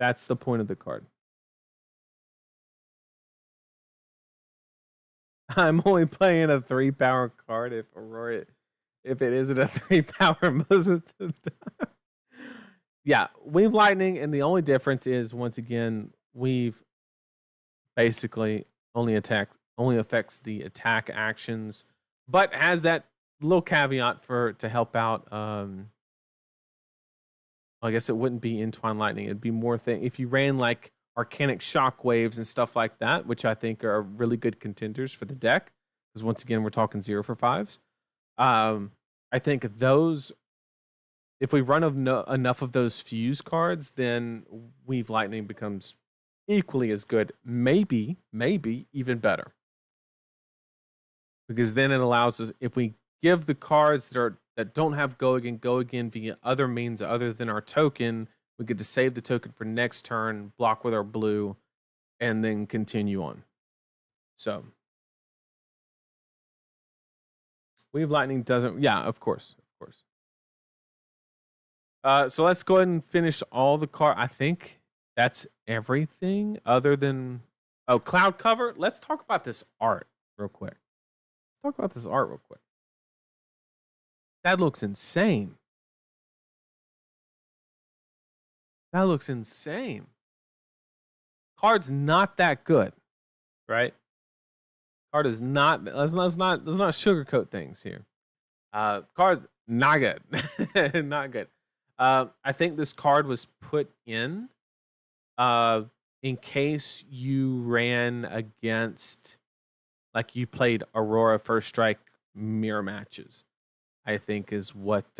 That's the point of the card. I'm only playing a 3-power card if Aurora, if it isn't a 3-power most of the time. Yeah, Weave Lightning, and the only difference is once again, Weave basically only affects the attack actions, but has that little caveat to help out. I guess it wouldn't be Entwine Lightning. It'd be more if you ran like Arcanic Shockwaves and stuff like that, which I think are really good contenders for the deck. Because once again, we're talking 0 for 5s. I think those, if we run enough of those fuse cards, then Weave Lightning becomes equally as good. Maybe even better. Because then it allows us, if we give the cards that don't have go again via other means other than our token, we get to save the token for next turn, block with our blue, and then continue on. So Weave Lightning doesn't, yeah, of course. So let's go ahead and finish all the card. I think that's everything other than cloud cover. Let's talk about this art real quick. That looks insane. Card's not that good, right? Card is not. Let's not sugarcoat things here. Card's not good. Not good. I think this card was put in case you ran against, like you played Aurora First Strike mirror matches. I think is what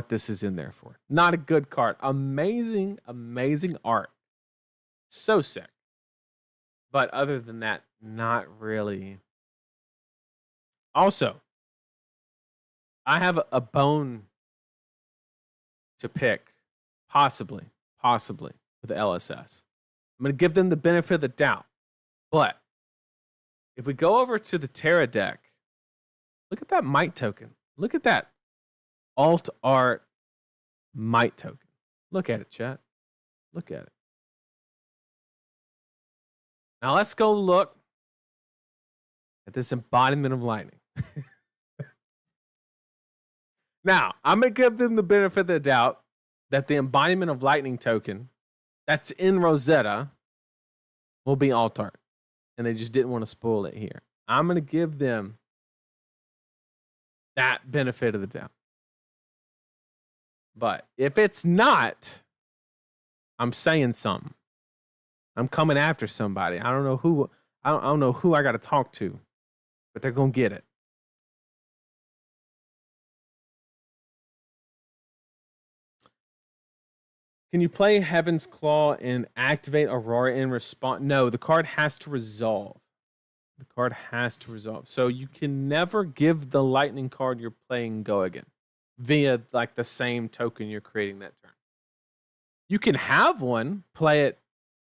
this is in there for. Not a good card. Amazing art. So sick. But other than that, not really. Also, I have a bone to pick, possibly, with the LSS. I'm going to give them the benefit of the doubt. But if we go over to the Terra deck, look at that Might token. Look at that alt art Might token. Look at it, chat. Look at it. Now let's go look at this embodiment of lightning. Now, I'm going to give them the benefit of the doubt that the embodiment of lightning token that's in Rosetta will be alt art. And they just didn't want to spoil it here. I'm going to give them that benefit of the doubt. But if it's not, I'm saying something. I'm coming after somebody. I don't know who. I don't know who I got to talk to, but they're gonna get it. Can you play Heaven's Claw and activate Aurora in response? No, the card has to resolve. So you can never give the lightning card you're playing go again via like the same token you're creating that turn. You can have one, play it,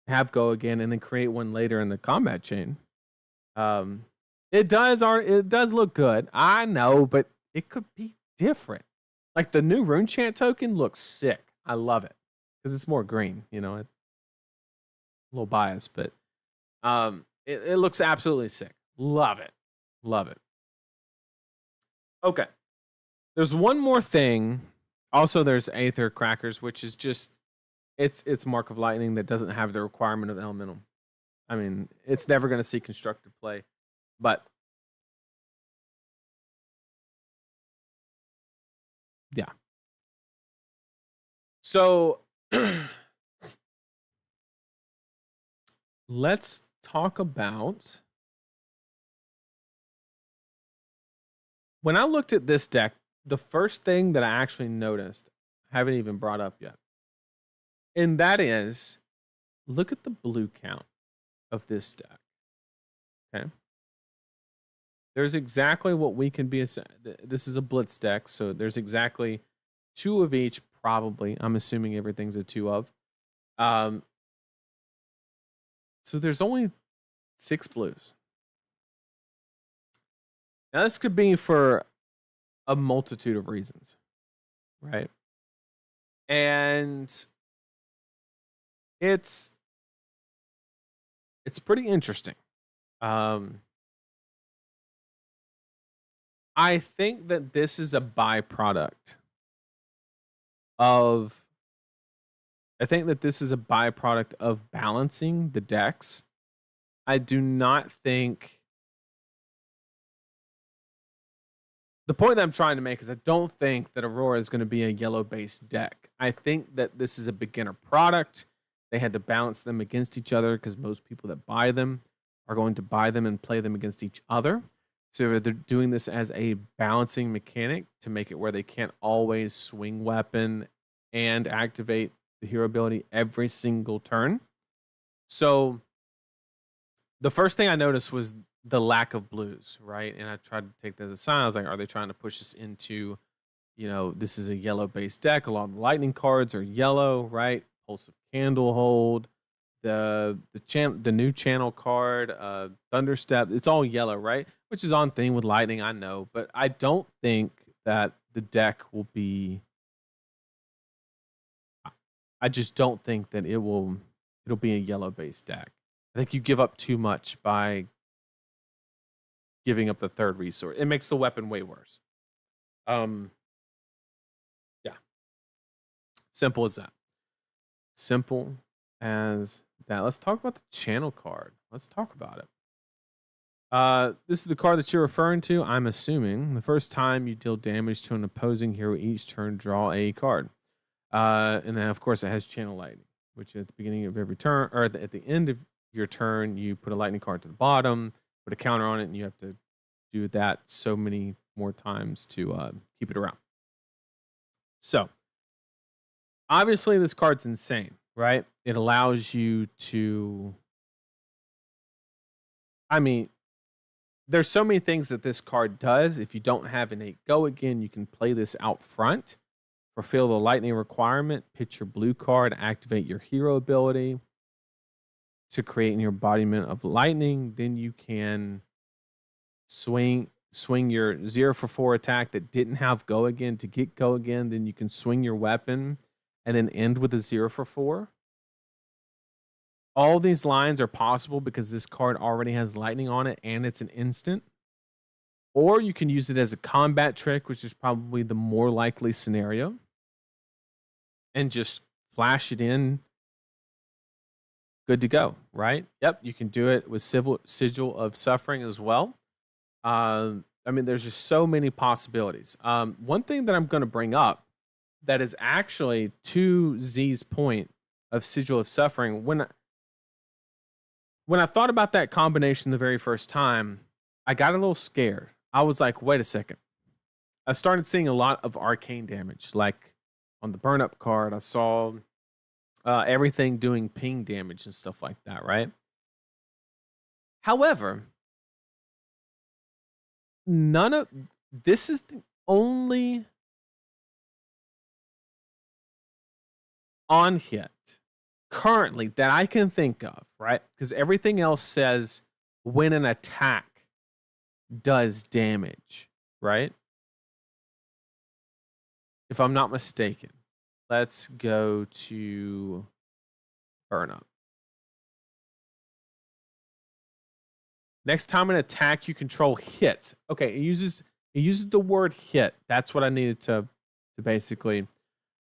have go again, and then create one later in the combat chain. It does look good. I know, but it could be different. Like the new Rune Chant token looks sick. I love it because it's more green. You know, a little biased, but it looks absolutely sick. Love it. Okay. There's one more thing. Also, there's Aether Crackers, which is just it's Mark of Lightning that doesn't have the requirement of elemental. I mean, it's never going to see constructed play, but yeah. So let's talk about when I looked at this deck, the first thing that I actually noticed, I haven't even brought up yet, and that is look at the blue count of this deck. Okay. There's exactly what we can be. This is a blitz deck, so there's exactly 2 of each, probably. I'm assuming everything's a 2 of. So there's only 6 blues. Now, this could be for a multitude of reasons, right? And it's pretty interesting. I think that this is a byproduct of balancing the decks. I do not think the point that I'm trying to make is I don't think that Aurora is going to be a yellow-based deck. I think that this is a beginner product. They had to balance them against each other because most people that buy them are going to buy them and play them against each other. So they're doing this as a balancing mechanic to make it where they can't always swing weapon and activate the hero ability every single turn. So the first thing I noticed was the lack of blues, right? And I tried to take that as a sign. I was like, are they trying to push us into, this is a yellow-based deck. A lot of the lightning cards are yellow, right? Pulse of Candlehold, the new channel card, Thunderstep, it's all yellow, right? Which is on theme with lightning, I know, but I don't think that the deck will be. I just don't think that it'll be a yellow-based deck. I think you give up too much by giving up the 3rd resource. It makes the weapon way worse. Yeah. Simple as that. Simple as that. Let's talk about the channel card. Let's talk about it. This is the card that you're referring to. I'm assuming the first time you deal damage to an opposing hero each turn, draw a card. And then, of course, it has channel lightning, which at the beginning of every turn, or at the end of your turn, you put a lightning card to the bottom, put a counter on it, and you have to do that so many more times to keep it around. So, obviously, this card's insane, right? It allows you to. I mean, there's so many things that this card does. If you don't have innate go again, you can play this out front. Fulfill the lightning requirement, pitch your blue card, activate your hero ability to create an embodiment of lightning. Then you can swing your 0 for 4 attack that didn't have go again to get go again. Then you can swing your weapon and then end with a 0 for 4. All these lines are possible because this card already has lightning on it and it's an instant. Or you can use it as a combat trick, which is probably the more likely scenario, and just flash it in. Good to go, right? Yep, you can do it with Sigil of Suffering as well. I mean, there's just so many possibilities. One thing that I'm going to bring up that is actually to Z's point of Sigil of Suffering, when I thought about that combination the very first time, I got a little scared. I was like, wait a second. I started seeing a lot of arcane damage. Like on the burn up card, I saw everything doing ping damage and stuff like that, right? However, this is the only on hit currently that I can think of, right? Because everything else says when an attack does damage, right? If I'm not mistaken. Let's go to burn up. Next time an attack you control hits. Okay, it uses the word hit. That's what I needed to basically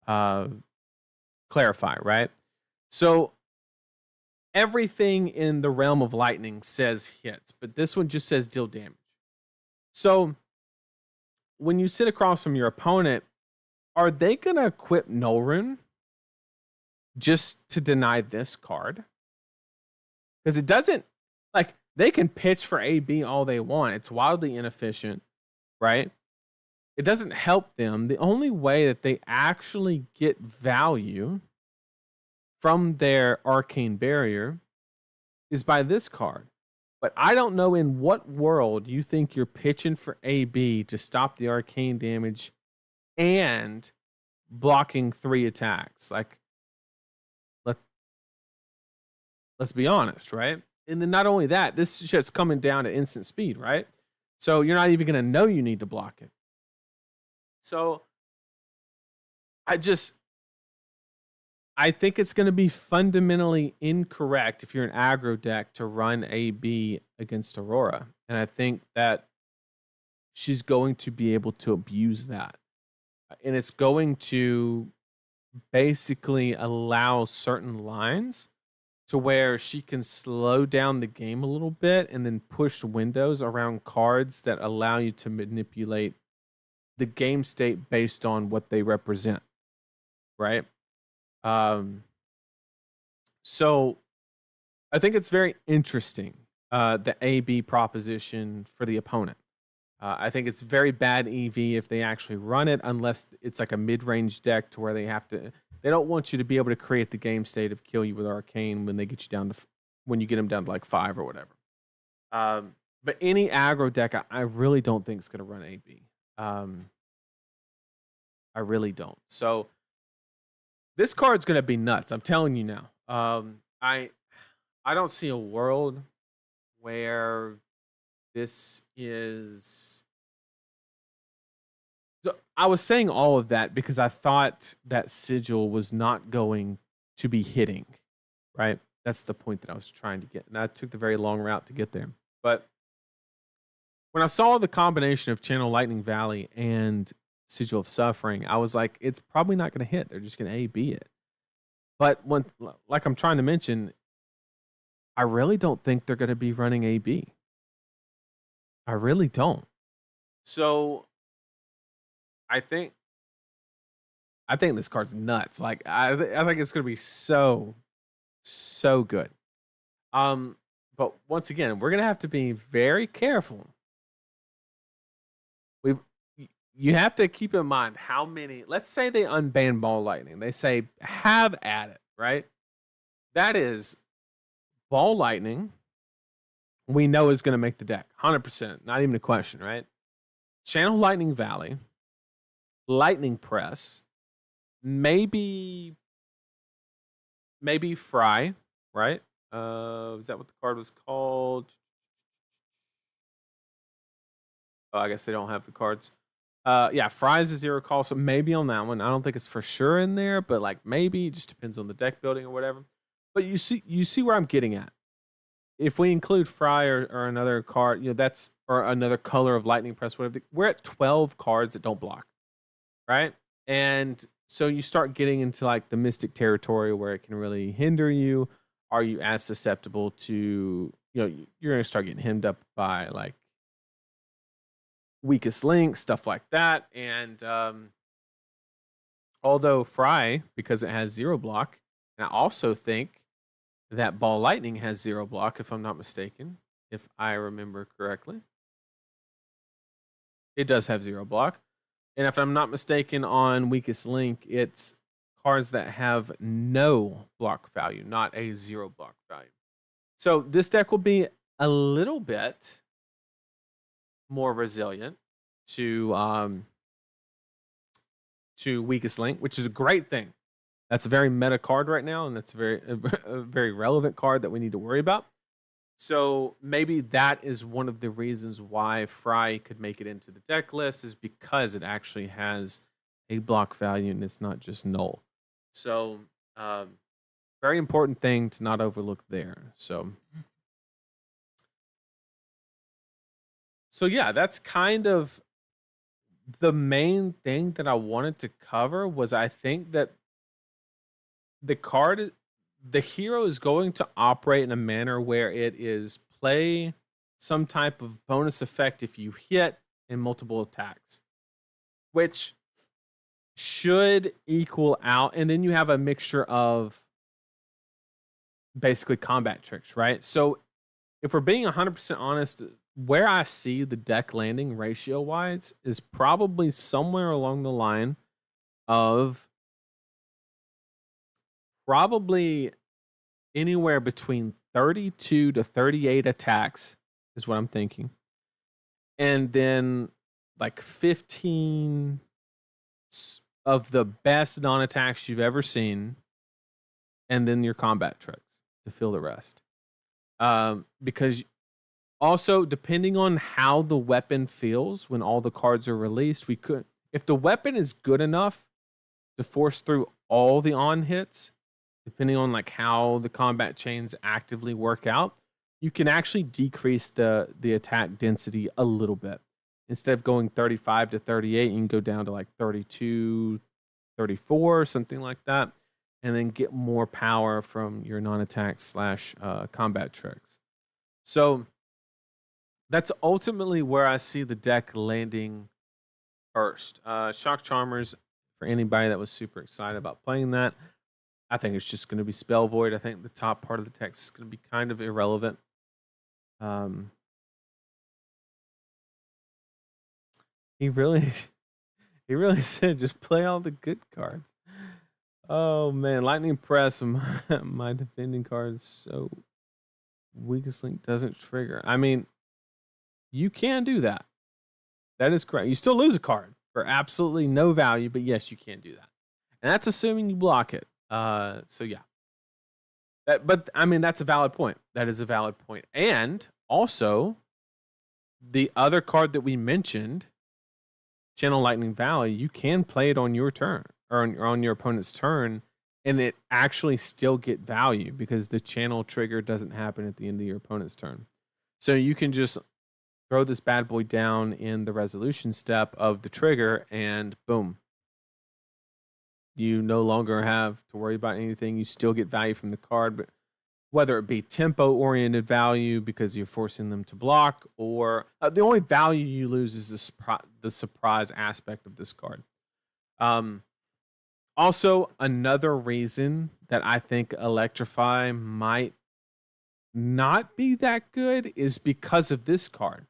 clarify, right? So everything in the realm of lightning says hits, but this one just says deal damage. So when you sit across from your opponent, are they going to equip Null Rune just to deny this card? Because it doesn't, like, they can pitch for AB all they want. It's wildly inefficient, right? It doesn't help them. The only way that they actually get value from their Arcane Barrier is by this card. But I don't know in what world you think you're pitching for AB to stop the arcane damage and blocking 3 attacks. Like, let's be honest, right? And then not only that, this shit's coming down at instant speed, right? So you're not even gonna know you need to block it. So I think it's going to be fundamentally incorrect if you're an aggro deck to run AB against Aurora. And I think that she's going to be able to abuse that. And it's going to basically allow certain lines to where she can slow down the game a little bit and then push windows around cards that allow you to manipulate the game state based on what they represent. Right? So I think it's very interesting, the AB proposition for the opponent. I think it's very bad EV if they actually run it, unless it's like a mid-range deck to where they don't want you to be able to create the game state of kill you with Arcane when they get you down to, when you get them down to like 5 or whatever. But any aggro deck, I really don't think is going to run AB. I really don't. So this card's gonna be nuts. I'm telling you now. I don't see a world where this is. So I was saying all of that because I thought that sigil was not going to be hitting, right? That's the point that I was trying to get, and I took the very long route to get there. But when I saw the combination of Channel Lightning Valley and Sigil of Suffering, I was like, it's probably not going to hit. They're just going to AB it. But when, like I'm trying to mention, I really don't think they're going to be running AB. I really don't. So I think this card's nuts. Like I think it's going to be so good. But once again, we're going to have to be very careful. You have to keep in mind how many, let's say they unban Ball Lightning. They say, have at it, right? That is Ball Lightning, we know is going to make the deck. 100%. Not even a question, right? Channel Lightning Valley, Lightning Press, maybe Fry, right? Is that what the card was called? Oh, I guess they don't have the cards. Yeah, Fry's a 0 call, so maybe on that one. I don't think it's for sure in there, but like maybe it just depends on the deck building or whatever. But you see where I'm getting at. If we include Fry or another card, that's, or another color of Lightning Press, whatever, we're at 12 cards that don't block, right? And so you start getting into like the Mystic territory where it can really hinder you. Are you as susceptible to, you're going to start getting hemmed up by like Weakest Link, stuff like that. And although Fry, because it has 0 block, and I also think that Ball Lightning has 0 block, if I'm not mistaken, if I remember correctly. It does have 0 block. And if I'm not mistaken, on Weakest Link, it's cards that have no block value, not a 0 block value. So this deck will be a little bit more resilient to Weakest Link, which is a great thing. That's a very meta card right now, and that's a very relevant card that we need to worry about. So maybe that is one of the reasons why Fry could make it into the deck list, is because it actually has a block value and it's not just null. So very important thing to not overlook there. So yeah, that's kind of the main thing that I wanted to cover. Was I think that the card the hero is going to operate in a manner where it is play some type of bonus effect if you hit in multiple attacks, which should equal out. And then you have a mixture of basically combat tricks, right? So if we're being 100% honest, where I see the deck landing ratio wise is probably somewhere along the line of probably anywhere between 32 to 38 attacks is what I'm thinking. And then like 15 of the best non-attacks you've ever seen, and then your combat tricks to fill the rest. Because also, depending on how the weapon feels when all the cards are released, we could, if the weapon is good enough to force through all the on hits, depending on like how the combat chains actively work out, you can actually decrease the attack density a little bit. Instead of going 35 to 38, you can go down to like 32, 34, something like that, and then get more power from your non-attack / combat tricks. So that's ultimately where I see the deck landing first. Shock Charmers, for anybody that was super excited about playing that, I think it's just going to be Spell Void. I think the top part of the text is going to be kind of irrelevant. He really said just play all the good cards. Oh man, Lightning Press, my defending card is so Weakest Link doesn't trigger. I mean, you can do that. That is correct. You still lose a card for absolutely no value, but yes, you can do that. And that's assuming you block it. So yeah. But I mean, that's a valid point. That is a valid point. And also, the other card that we mentioned, Channel Lightning Valley, you can play it on your turn or on your opponent's turn, and it actually still get value because the channel trigger doesn't happen at the end of your opponent's turn. So you can just throw this bad boy down in the resolution step of the trigger, and boom. You no longer have to worry about anything. You still get value from the card, but whether it be tempo-oriented value because you're forcing them to block, or the only value you lose is the surprise aspect of this card. Also, another reason that I think Electrify might not be that good is because of this card.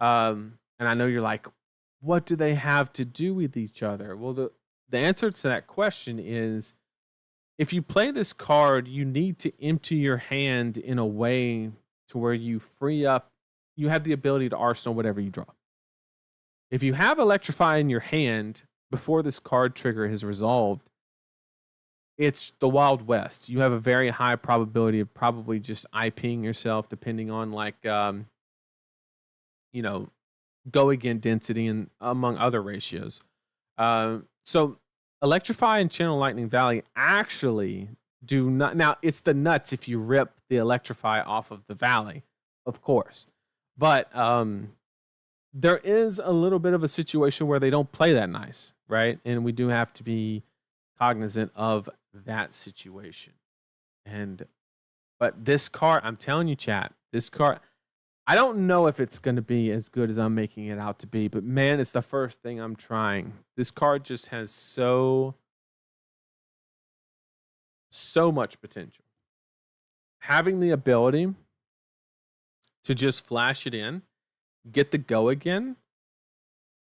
And I know you're like, what do they have to do with each other? Well, the answer to that question is, if you play this card, you need to empty your hand in a way to where you free up, you have the ability to arsenal whatever you draw. If you have Electrify in your hand before this card trigger has resolved, it's the Wild West. You have a very high probability of probably just IPing yourself, depending on like, go again density and among other ratios. So Electrify and Channel Lightning Valley actually do not. Now, it's the nuts if you rip the Electrify off of the Valley, of course. But there is a little bit of a situation where they don't play that nice, right? And we do have to be cognizant of that situation. But this card, I'm telling you, chat, this card, I don't know if it's going to be as good as I'm making it out to be, but man, it's the first thing I'm trying. This card just has so much potential. Having the ability to just flash it in, get the go again.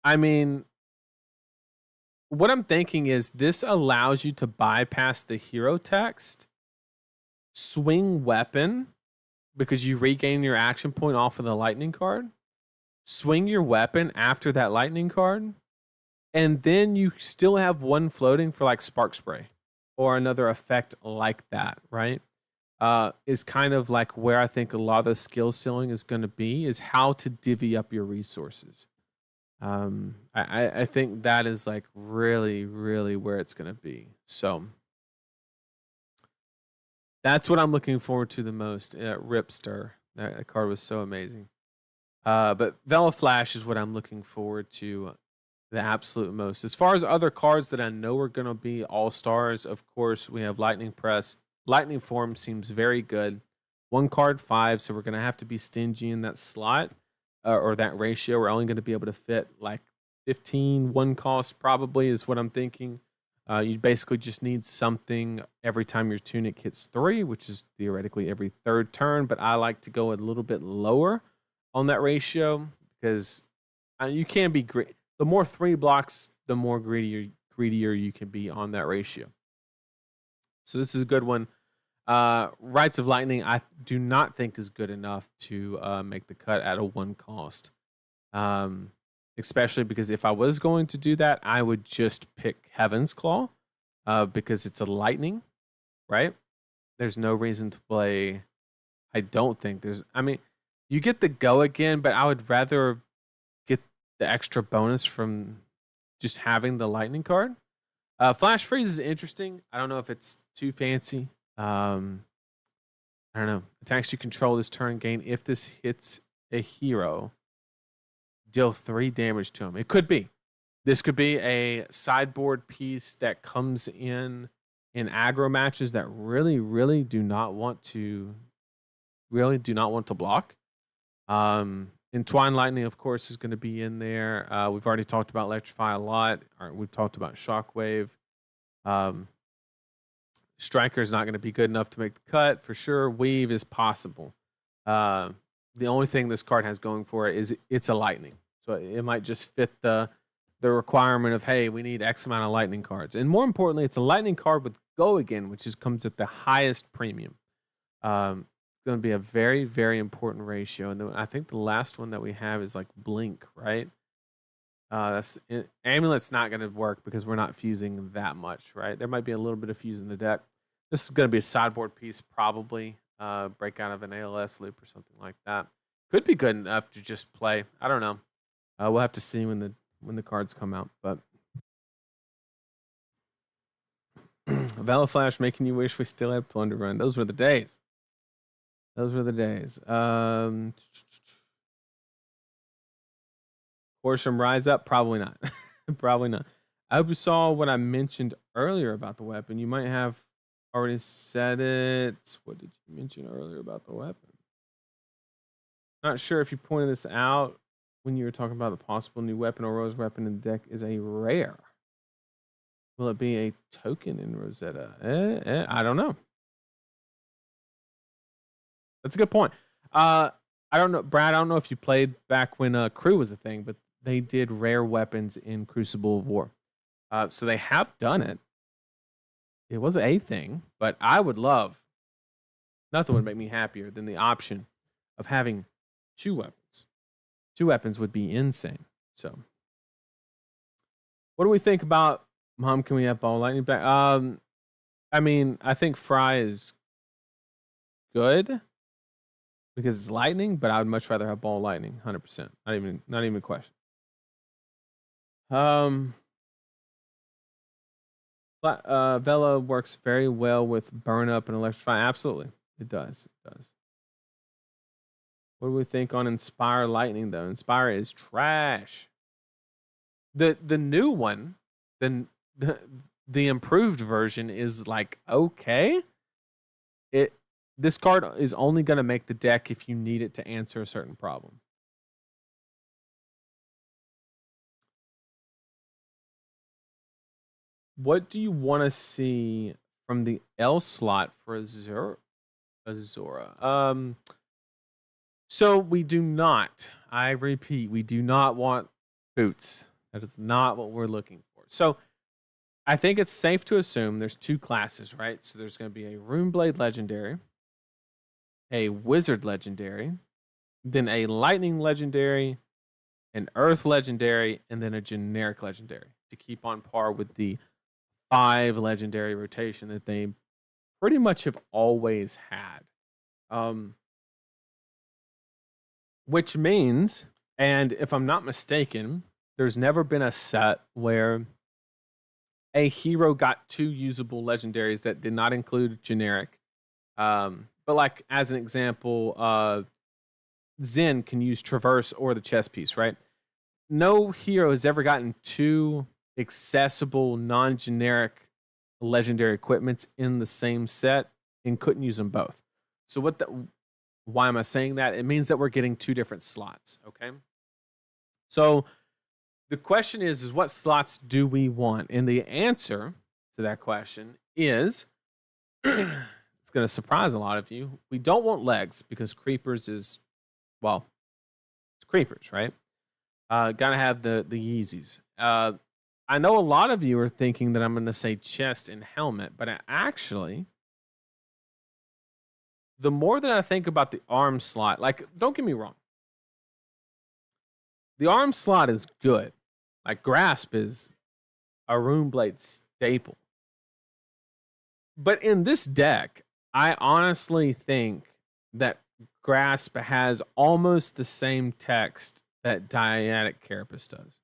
I mean, what I'm thinking is this allows you to bypass the hero text, swing weapon, because you regain your action point off of the lightning card, swing your weapon after that lightning card, and then you still have one floating for like Spark Spray or another effect like that, right? Is kind of like where I think a lot of the skill ceiling is going to be, is how to divvy up your resources. I think that is like really, really where it's going to be. So that's what I'm looking forward to the most. Ripster, that card was so amazing. But Vela Flash is what I'm looking forward to the absolute most. As far as other cards that I know are going to be all-stars, of course, we have Lightning Press, Lightning form seems very good. 1 card 5, so we're gonna have to be stingy in that slot or that ratio. We're only gonna be able to fit like 15 1 cost probably is what I'm thinking. You basically just need something every time your tunic hits 3, which is theoretically every 3rd turn. But I like to go a little bit lower on that ratio because you can be great. The more 3 blocks, the more greedier you can be on that ratio. So this is a good one. Rites of Lightning, I do not think is good enough to make the cut at a 1 cost. Especially because if I was going to do that, I would just pick Heaven's Claw because it's a lightning, right? There's no reason to play. I don't think there's. I mean, you get the go again, but I would rather get the extra bonus from just having the lightning card. Flash Freeze is interesting. I don't know if it's too fancy. I don't know. Attacks you control this turn gain. If this hits a hero, deal 3 damage to him. It could be. This could be a sideboard piece that comes in aggro matches that really do not want to block. Entwine Lightning, of course, is going to be in there. We've already talked about Electrify a lot. We've talked about Shockwave. Striker is not going to be good enough to make the cut for sure. Weave is possible. The only thing this card has going for it is it's a lightning. So it might just fit the requirement of, hey, we need X amount of lightning cards. And more importantly, it's a lightning card with Go Again, which comes at the highest premium. It's going to be a very, very important ratio. And then I think the last one that we have is like Blink, right? Amulet's not going to work because we're not fusing that much, right? There might be a little bit of fuse in the deck. This is going to be a sideboard piece, probably. Break out of an ALS loop or something like that. Could be good enough to just play. I don't know. We'll have to see when the cards come out. But Vela Flash making you wish we still had Plunder Run. Those were the days. Horsham Rise Up? Probably not. Probably not. I hope you saw what I mentioned earlier about the weapon. You might have already said it. What did you mention earlier about the weapon? Not sure if you pointed this out when you were talking about the possible new weapon. Aurora's weapon in the deck is a rare. Will it be a token in Rosetta? I don't know. That's a good point. I don't know, Brad. I don't know if you played back when Crew was a thing, but they did rare weapons in Crucible of War. So they have done it. It was a thing, but I would love. Nothing would make me happier than the option of having 2 weapons. 2 weapons would be insane. So, what do we think about Mom? Can we have Ball Lightning back? I mean, I think Fry is good because it's lightning, but I would much rather have Ball Lightning, 100%. Not even a question. Vela works very well with Burn Up and Electrify. Absolutely, it does. What do we think on Inspire Lightning though? Inspire is trash. The new one, the improved version is like okay. This card is only going to make the deck if you need it to answer a certain problem. What do you want to see from the L slot for Azura? So we do not, I repeat, we do not want boots. That is not what we're looking for. So I think it's safe to assume there's 2 classes, right? So there's going to be a Runeblade Legendary, a Wizard Legendary, then a Lightning Legendary, an Earth Legendary, and then a Generic Legendary to keep on par with the 5 Legendary rotation that they pretty much have always had. Which means, and if I'm not mistaken, there's never been a set where a hero got 2 usable legendaries that did not include generic. But like as an example, Zen can use Traverse or the chess piece, right? No hero has ever gotten 2 accessible non-generic legendary equipments in the same set and couldn't use them both. So why am I saying that? It means that we're getting 2 different slots, okay? So the question is what slots do we want? And the answer to that question is it's going to surprise a lot of you. We don't want legs because creepers is, well, it's creepers, right? Gotta have the Yeezys. I know a lot of you are thinking that I'm going to say chest and helmet, but actually, the more that I think about the arm slot, like, don't get me wrong, the arm slot is good. Like, grasp is a rune blade staple. But in this deck, I honestly think that grasp has almost the same text that Dyadic Carapace does.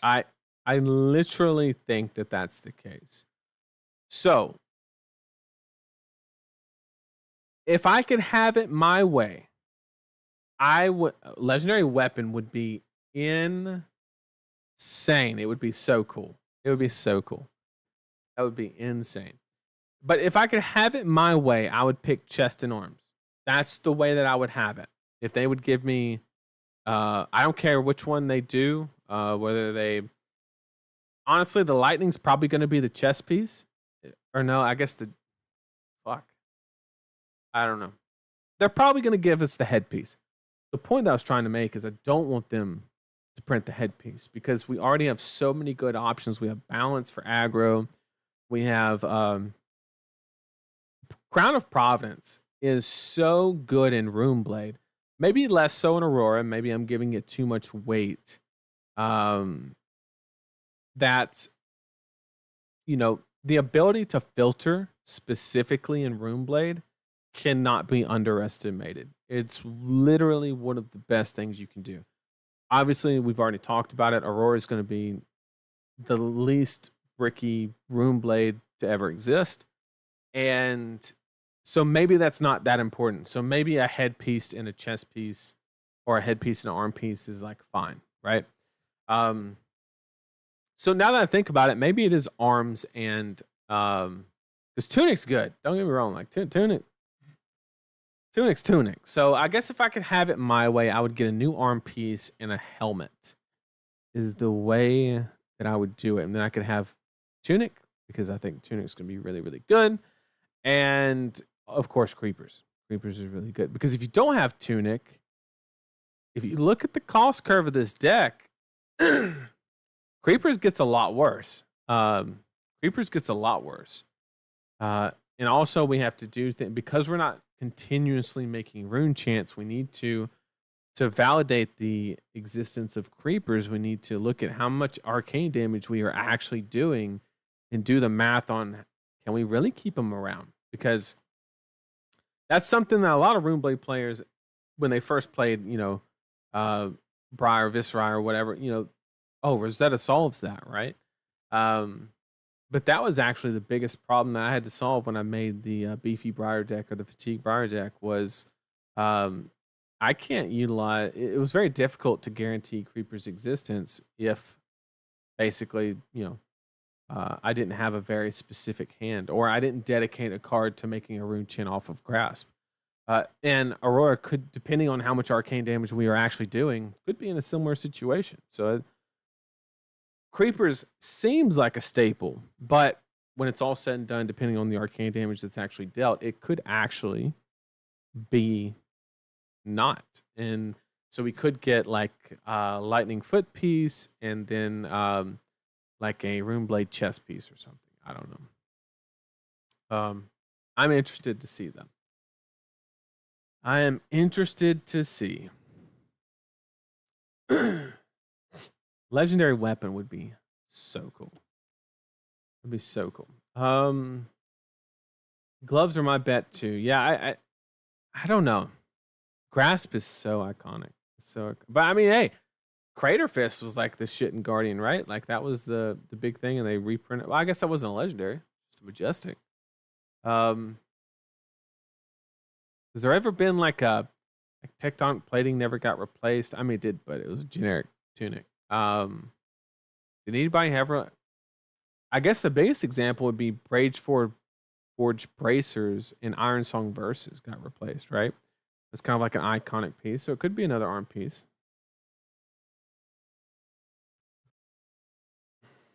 I literally think that that's the case. So, if I could have it my way, legendary weapon would be insane. It would be so cool. It would be so cool. That would be insane. But if I could have it my way, I would pick chest and arms. That's the way that I would have it. If they would give me, I don't care which one they do, whether they, honestly, the lightning's probably going to be the chest piece. Or no, I guess fuck. I don't know. They're probably going to give us the headpiece. The point that I was trying to make is I don't want them to print the headpiece because we already have so many good options. We have balance for aggro. We have Crown of Providence is so good in Runeblade. Maybe less so in Aurora. Maybe I'm giving it too much weight. That, you know, the ability to filter specifically in Runeblade cannot be underestimated. It's literally one of the best things you can do. Obviously, we've already talked about it. Aurora is going to be the least bricky Runeblade to ever exist. And so maybe that's not that important. So maybe a headpiece and a chest piece or a headpiece and an arm piece is like fine, right? So now that I think about it, maybe it is arms and because tunic's good. Don't get me wrong, like tunic's tunic. So I guess if I could have it my way, I would get a new arm piece and a helmet. Is the way that I would do it, and then I could have tunic because I think tunic's gonna be really, really good, and of course creepers. Creepers is really good because if you don't have tunic, if you look at the cost curve of this deck, creepers gets a lot worse. Creepers gets a lot worse. And also we have to do because we're not continuously making rune chants, we need to validate the existence of creepers, we need to look at how much arcane damage we are actually doing and do the math on can we really keep them around? Because that's something that a lot of Runeblade players, when they first played, you know, Briar, Viscera, or whatever, you know, oh, Rosetta solves that, right? But that was actually the biggest problem that I had to solve when I made the Beefy Briar deck or the Fatigue Briar deck was I can't utilize, it was very difficult to guarantee Creeper's existence if basically, you know, I didn't have a very specific hand or I didn't dedicate a card to making a rune chin off of Grasp. And Aurora could, depending on how much arcane damage we are actually doing, could be in a similar situation. So Creepers seems like a staple, but when it's all said and done, depending on the arcane damage that's actually dealt, it could actually be not. And so we could get like lightning foot piece and then like a runeblade chest piece or something. I don't know. I'm interested to see them. I am interested to see. Legendary weapon would be so cool. It'd be so cool. Gloves are my bet too. Yeah, I don't know. Grasp is so iconic. So, but I mean, hey, Crater Fist was like the shit in Guardian, right? Like that was the big thing, and they reprinted. Well, I guess that wasn't a legendary, just a majestic. Has there ever been like tectonic plating never got replaced? I mean, it did, but it was a generic tunic. Did anybody ever I guess the biggest example would be Forge Bracers in Iron Song Versus got replaced, right? It's kind of like an iconic piece, so it could be another arm piece.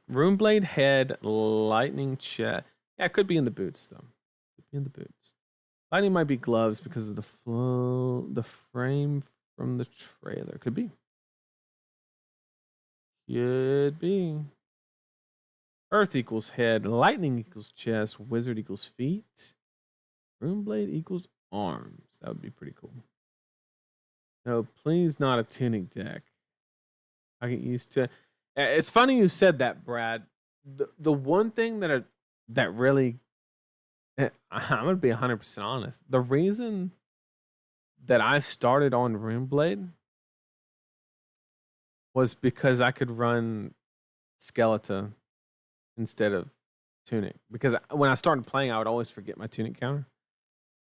Runeblade head, lightning chest. Yeah, it could be in the boots though. Could be in the boots. Lightning might be gloves because of the flow, the frame from the trailer. Could be. Could be. Earth equals head, lightning equals chest, wizard equals feet, runeblade equals arms. That would be pretty cool. No, please not a tunic deck. I get used to it. It's funny you said that, Brad. The one thing that really I'm gonna be 100% honest. The reason that I started on Runeblade was because I could run Skeleton instead of Tunic. Because when I started playing, I would always forget my Tunic counter,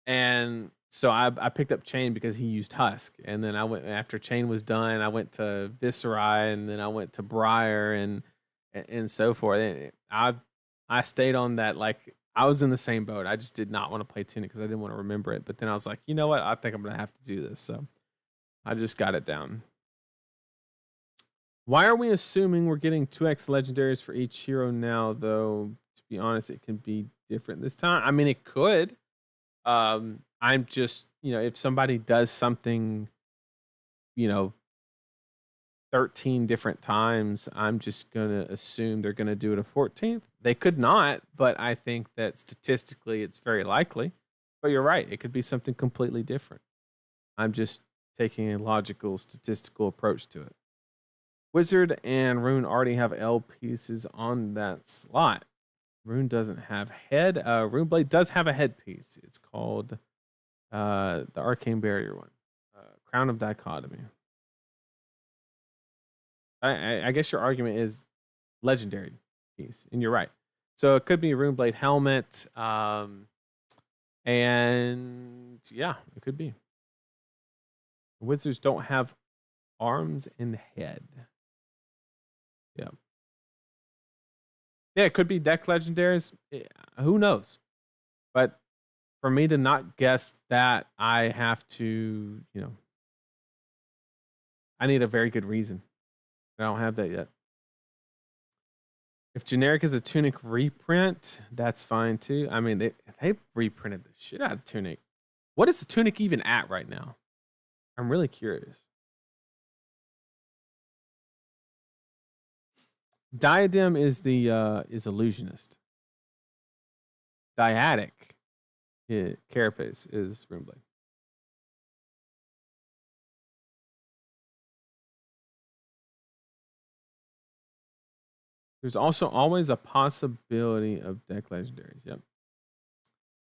and so I picked up Chain because he used Husk, and then I went after Chain was done. I went to Viscerai, and then I went to Briar, and so forth. And I stayed on that. Like I was in the same boat. I just did not want to play Tunic because I didn't want to remember it. But then I was like, you know what? I think I'm gonna have to do this. So I just got it down. Why are we assuming we're getting 2x legendaries for each hero now, though? To be honest, it can be different this time. I mean, it could. I'm just, if somebody does something, 13 different times, I'm just going to assume they're going to do it a 14th. They could not, but I think that statistically it's very likely. But you're right. It could be something completely different. I'm just taking a logical, statistical approach to it. Wizard and Rune already have L pieces on that slot. Rune doesn't have head. Runeblade does have a headpiece. It's called the Arcane Barrier one. Crown of Dichotomy. I guess your argument is legendary piece, and you're right. So it could be a Runeblade helmet. And yeah, it could be. Wizards don't have arms and head. Yeah. Yeah, it could be deck legendaries. Who knows? But for me to not guess that, I have to, I need a very good reason. I don't have that yet. If generic is a Tunic reprint, that's fine too. I mean, they've reprinted the shit out of Tunic. What is the Tunic even at right now? I'm really curious. Diadem is the is illusionist. Dyadic, Carapace is Runeblade. There's also always a possibility of deck legendaries. Yep.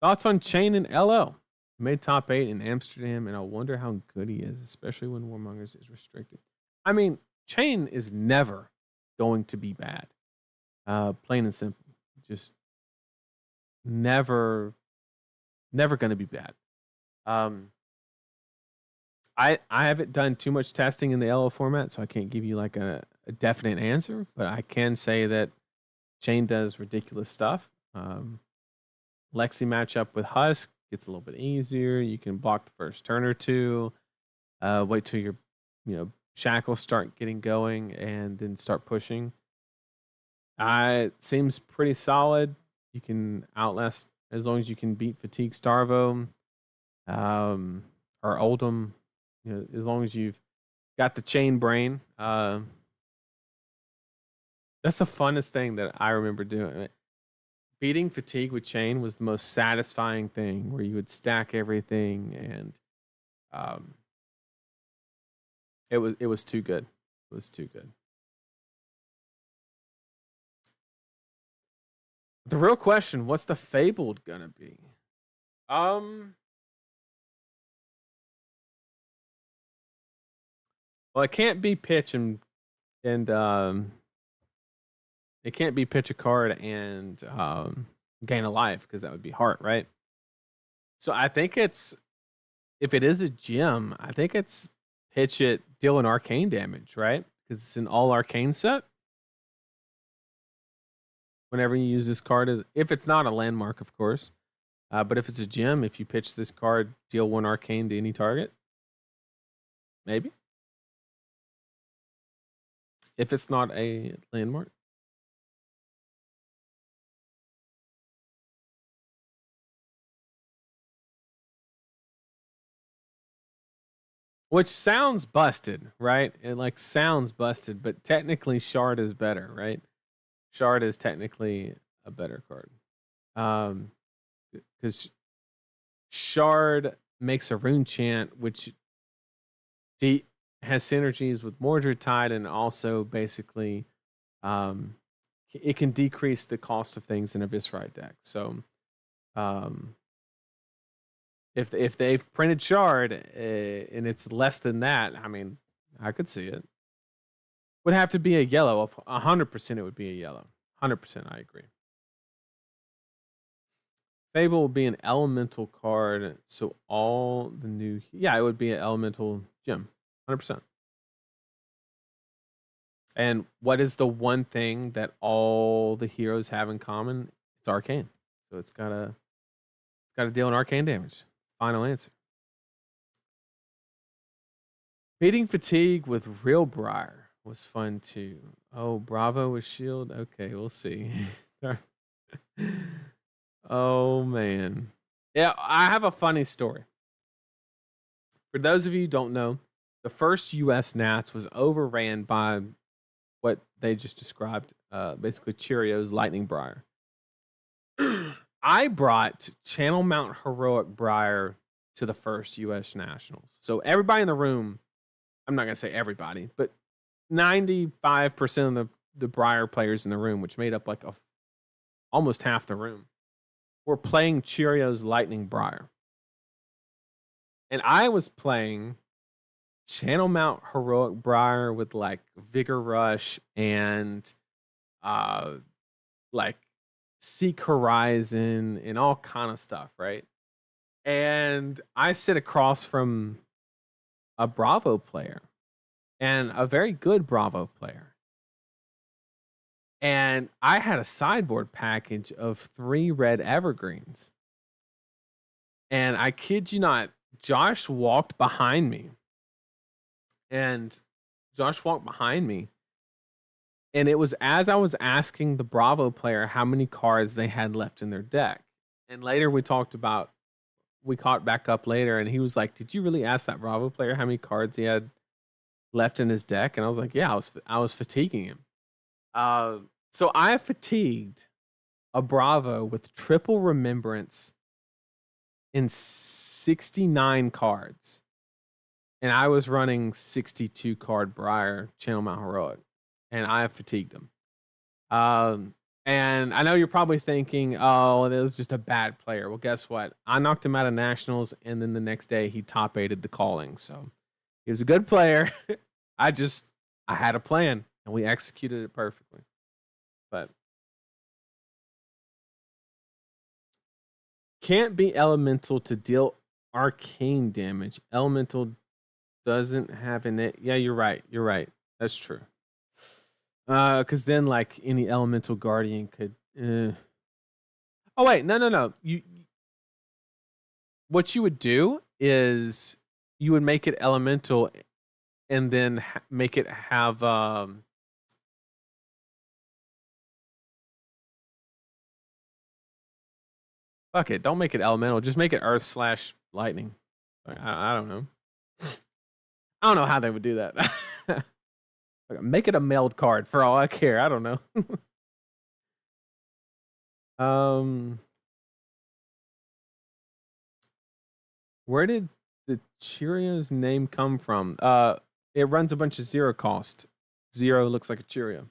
Thoughts on Chain and LO? Made top 8 in Amsterdam, and I wonder how good he is, especially when Warmongers is restricted. I mean, Chain is never going to be bad. Plain and simple. Just never going to be bad. I haven't done too much testing in the LO format, so I can't give you like a definite answer, but I can say that Chain does ridiculous stuff. Lexi matchup with Husk gets a little bit easier. You can block the first turn or two. Wait till your shackles start getting going and then start pushing. It seems pretty solid. You can outlast as long as you can beat Fatigue Starvo or Oldham. As long as you've got the chain brain. That's the funnest thing that I remember doing. Beating Fatigue with chain was the most satisfying thing, where you would stack everything, and it was too good. It was too good. The real question: what's the Fabled gonna be? Well, it can't be pitch and it can't be pitch a card and gain a life, because that would be heart, right? So I think it's, if it is a gem, I think it's pitch it, deal an arcane damage, right? Because it's an all arcane set. whenever you use this card. If it's not a landmark, of course. But if it's a gem, if you pitch this card, deal 1 arcane to any target. Maybe. If it's not a landmark. Which sounds busted, right? It like sounds busted, but technically Shard is better, right? Shard is technically a better card. Because Shard makes a rune chant, which has synergies with Mordred Tide, and also basically it can decrease the cost of things in a Viscerite deck. So if they've printed Shard and it's less than that, I mean, I could see it. Would have to be a yellow. 100% it would be a yellow. 100% I agree. Fable will be an elemental card, so all the new... Yeah, it would be an elemental gem. 100%. And what is the one thing that all the heroes have in common? It's arcane. So it's gotta deal in arcane damage. Final answer. Beating fatigue with real Briar was fun too. Oh, Bravo with shield. Okay, we'll see. Oh man. Yeah, I have a funny story. For those of you who don't know, the first US Nats was overran by what they just described, basically Cheerios Lightning Briar. I brought Channel Mount Heroic Briar to the first US Nationals. So everybody in the room, I'm not going to say everybody, but 95% of the Briar players in the room, which made up like almost half the room, were playing Cheerios Lightning Briar. And I was playing Channel Mount Heroic Briar with like Vigor Rush and like Seek Horizon and all kind of stuff, right? And I sit across from a Bravo player, and a very good Bravo player. And I had a sideboard package of 3 red evergreens. And I kid you not, Josh walked behind me. And it was as I was asking the Bravo player how many cards they had left in their deck. And later we caught back up later, and he was like, "Did you really ask that Bravo player how many cards he had left in his deck?" And I was like, "Yeah, I was fatiguing him." So I fatigued a Bravo with triple remembrance in 69 cards. And I was running 62 card Briar Channel Mount Heroic, and I fatigued him. And I know you're probably thinking, "Oh, it was just a bad player." Well, guess what? I knocked him out of Nationals, and then the next day he top 8'd the calling. So he was a good player. I had a plan, and we executed it perfectly. But can't be elemental to deal arcane damage. Elemental doesn't have an... Yeah, you're right. That's true. Because then, like, any elemental guardian could... Oh, wait. No. What you would do is you would make it elemental and then make it have... Fuck it. Don't make it elemental. Just make it earth/lightning. I don't know. I don't know how they would do that. Make it a meld card for all I care. I don't know. Where did the Cheerios name come from? It runs a bunch of 0 cost. 0 looks like a Cheerio.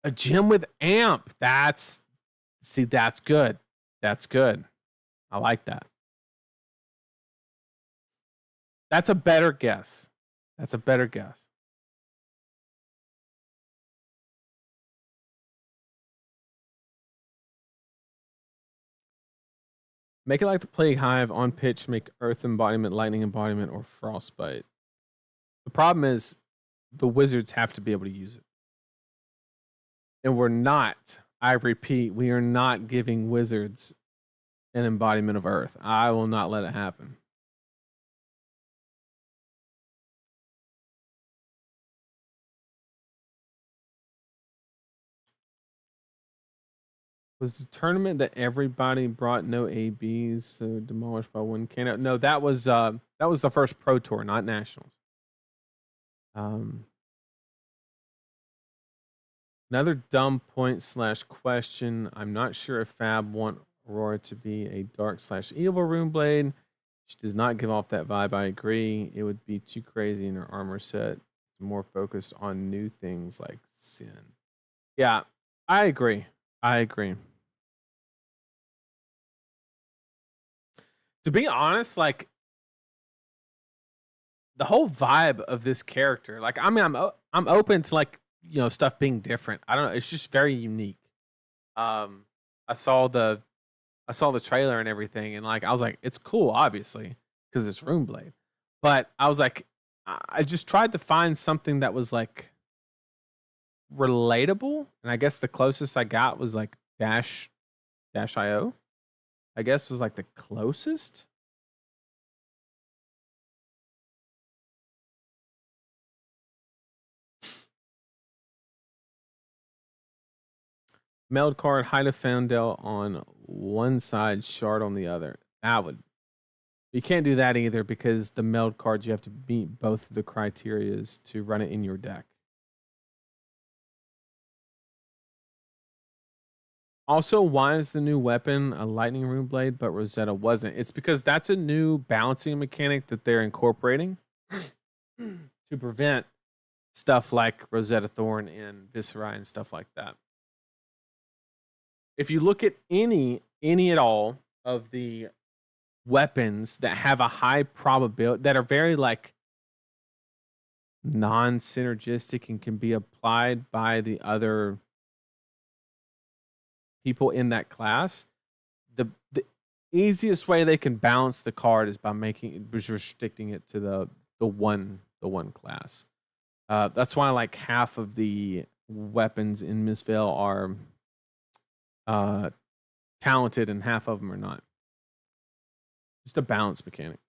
A gem with amp. That's good. That's good. I like that. That's a better guess. Make it like the Plague Hive on pitch, make Earth Embodiment, Lightning Embodiment, or Frostbite. The problem is the wizards have to be able to use it. And we're not, I repeat, we are not giving wizards an embodiment of Earth. I will not let it happen. Was the tournament that everybody brought no ABs, so demolished by one can? No, that was the first Pro Tour, not Nationals. Another dumb point / question. I'm not sure if Fab want Aurora to be a dark / evil rune blade. She does not give off that vibe. I agree. It would be too crazy in her armor set. More focused on new things like Sin. Yeah, I agree. To be honest, like the whole vibe of this character, like I mean, I'm open to like stuff being different. I don't know. It's just very unique. I saw the trailer and everything, and like I was like, it's cool, obviously, because it's Runeblade. But I was like, I just tried to find something that was like relatable, and I guess the closest I got was like Dash.io. I guess was like the closest. Meld card, Haida Fandel on one side, Shard on the other. That would. You can't do that either because the meld cards, you have to meet both of the criterias to run it in your deck. Also, why is the new weapon a lightning rune blade, but Rosetta wasn't? It's because that's a new balancing mechanic that they're incorporating to prevent stuff like Rosetta Thorn and Viscera and stuff like that. If you look at any at all of the weapons that have a high probability, that are very like non-synergistic and can be applied by the other people in that class, the easiest way they can balance the card is by restricting it to the one class. That's why like half of the weapons in Miss Vale are talented and half of them are not. Just a balance mechanic.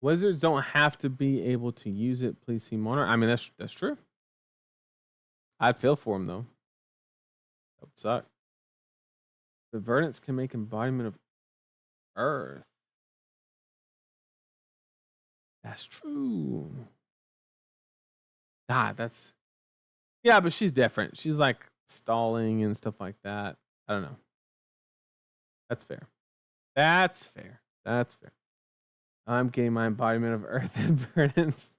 Wizards don't have to be able to use it. Please see Monarch. I mean, that's true. I'd feel for him though. That would suck. The Verdants can make embodiment of Earth. That's true. God, that's but she's different. She's like stalling and stuff like that. I don't know. That's fair. That's fair. I'm getting my embodiment of Earth and Verdants.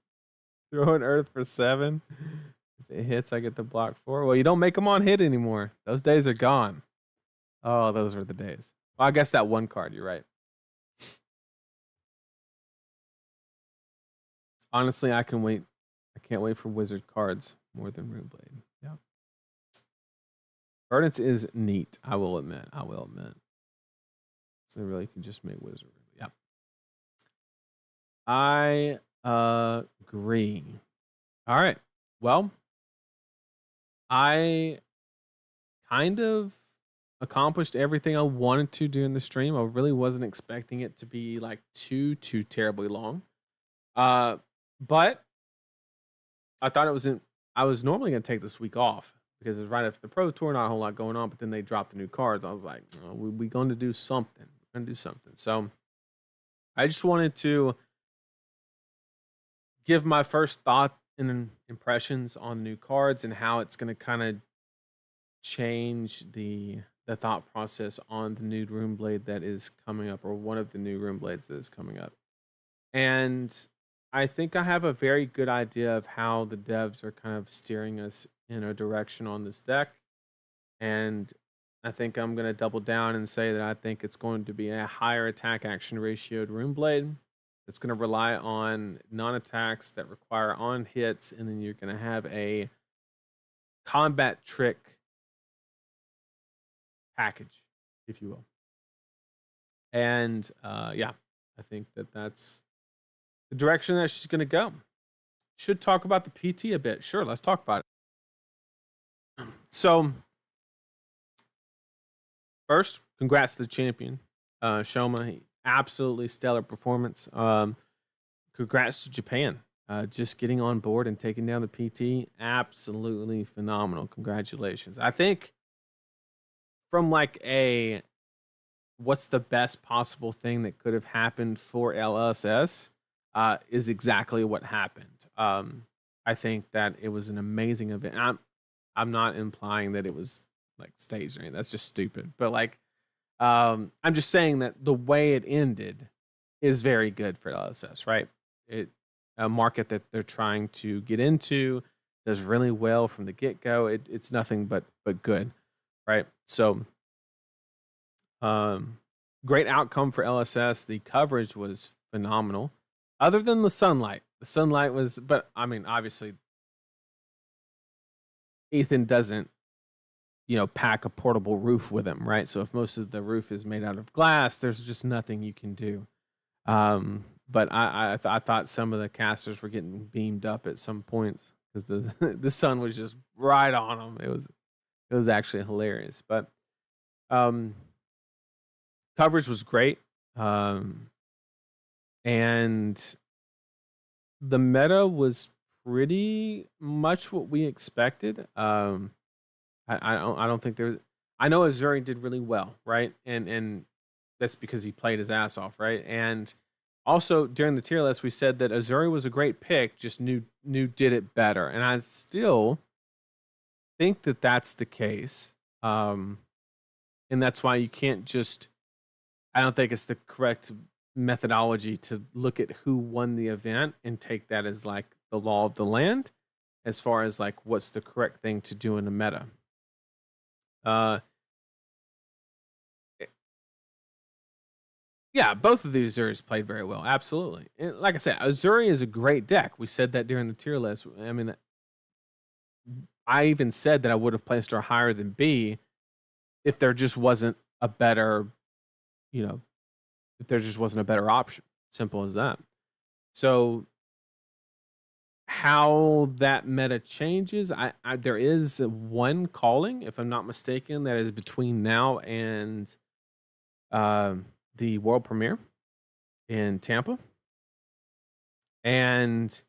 Throw an Earth for 7. If it hits, I get the block 4. Well, you don't make them on hit anymore. Those days are gone. Oh, those were the days. Well, I guess that one card, you're right. Honestly, I can wait. I can't wait for wizard cards more than Runeblade. Yeah. Verdance is neat, I will admit. So they really can just make wizard. Yeah. I agree. All right. Well, I kind of accomplished everything I wanted to do in the stream. I really wasn't expecting it to be like too terribly long. But I thought I was normally going to take this week off because it's right after the Pro Tour, not a whole lot going on, but then they dropped the new cards. I was like, we're going to do something. So I just wanted to give my first thought and impressions on new cards and how it's going to kind of change the thought process on the new Runeblade that is coming up, or one of the new Runeblades that is coming up. And I think I have a very good idea of how the devs are kind of steering us in a direction on this deck. And I think I'm going to double down and say that I think it's going to be a higher attack action ratioed Runeblade. It's going to rely on non-attacks that require on hits, and then you're going to have a combat trick package, if you will. And I think that's the direction that she's going to go. Should talk about the PT a bit. Sure, let's talk about it. So, first, congrats to the champion, Shoma. Absolutely stellar performance. Congrats to Japan. Just getting on board and taking down the PT. Absolutely phenomenal. Congratulations. I think from like a what's the best possible thing that could have happened for LSS is exactly what happened. I think that it was an amazing event. I'm not implying that it was like staged or anything. That's just stupid. But like, I'm just saying that the way it ended is very good for LSS, right? It a market that they're trying to get into does really well from the get go. It's nothing but good, right? So, great outcome for LSS. The coverage was phenomenal. Other than the sunlight was, but I mean, obviously, Ethan doesn't, pack a portable roof with him, right? So if most of the roof is made out of glass, there's just nothing you can do. But I thought some of the casters were getting beamed up at some points because the the sun was just right on them. It was actually hilarious. But coverage was great, and the meta was pretty much what we expected. I don't think there. I know Azuri did really well, right? And that's because he played his ass off, right? And also during the tier list, we said that Azuri was a great pick, just new did it better, and I still think that that's the case. And that's why you can't just. I don't think it's the correct methodology to look at who won the event and take that as like the law of the land, as far as like what's the correct thing to do in a meta. Yeah, both of these Azuris played very well. Absolutely. And like I said, Azuri is a great deck. We said that during the tier list. I mean, I even said that I would have placed her higher than B if there just wasn't a better, if there just wasn't a better option. Simple as that. So how that meta changes, there is one calling, if I'm not mistaken, that is between now and the world premiere in Tampa, and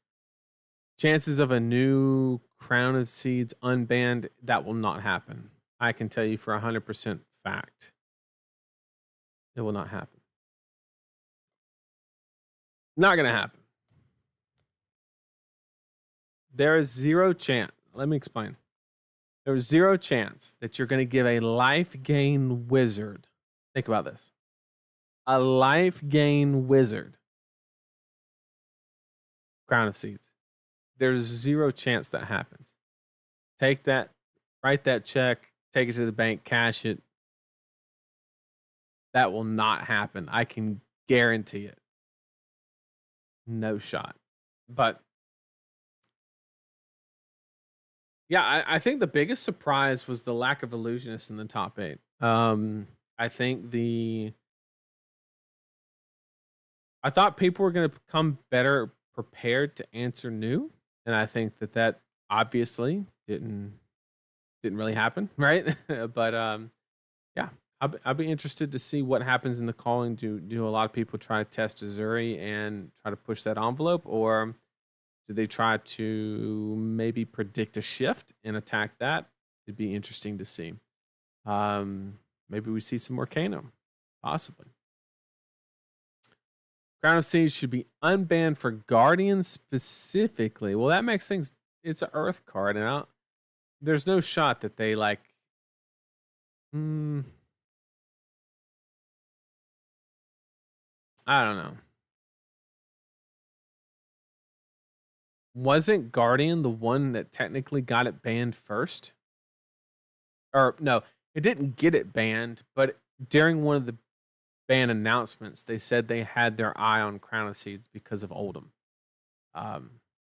chances of a new Crown of Seeds unbanned, that will not happen. I can tell you for 100% fact, it will not happen. Not gonna happen. There is zero chance. Let me explain. There is zero chance that you're going to give a life gain wizard. Think about this. A life gain wizard Crown of Seeds. There's zero chance that happens. Take that, write that check, take it to the bank, cash it. That will not happen. I can guarantee it. No shot. But yeah, I think the biggest surprise was the lack of illusionists in the top 8. I think I thought people were going to become better prepared to answer new, and I think that obviously didn't really happen, right? But yeah, I'll be interested to see what happens in the calling. Do a lot of people try to test Azuri and try to push that envelope, or do they try to maybe predict a shift and attack that? It'd be interesting to see. Maybe we see some more Kano, possibly. Crown of Seas should be unbanned for Guardians specifically. Well, that makes things. It's an Earth card, and there's no shot that they like. I don't know. Wasn't Guardian the one that technically got it banned first? Or no, it didn't get it banned, but during one of the ban announcements, they said they had their eye on Crown of Seeds because of Oldham.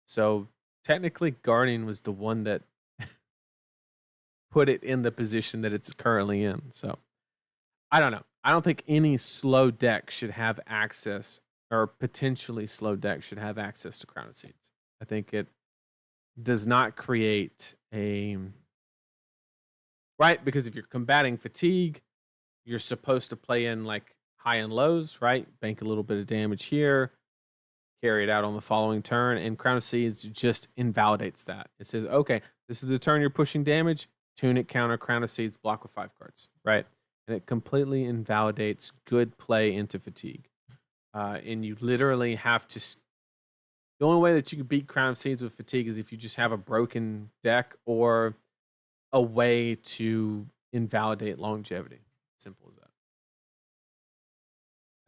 So technically, Guardian was the one that put it in the position that it's currently in. So I don't know. I don't think any slow deck should have access or potentially slow deck should have access to Crown of Seeds. I think it does not create a right, because if you're combating fatigue, you're supposed to play in like high and lows, right? Bank a little bit of damage here, carry it out on the following turn, and Crown of Seeds just invalidates that. It says, okay, this is the turn you're pushing damage, tune it, counter, Crown of Seeds, block with 5 cards, right? And it completely invalidates good play into fatigue. And you literally have to. The only way that you can beat Crown of Seeds with fatigue is if you just have a broken deck or a way to invalidate longevity. Simple as that.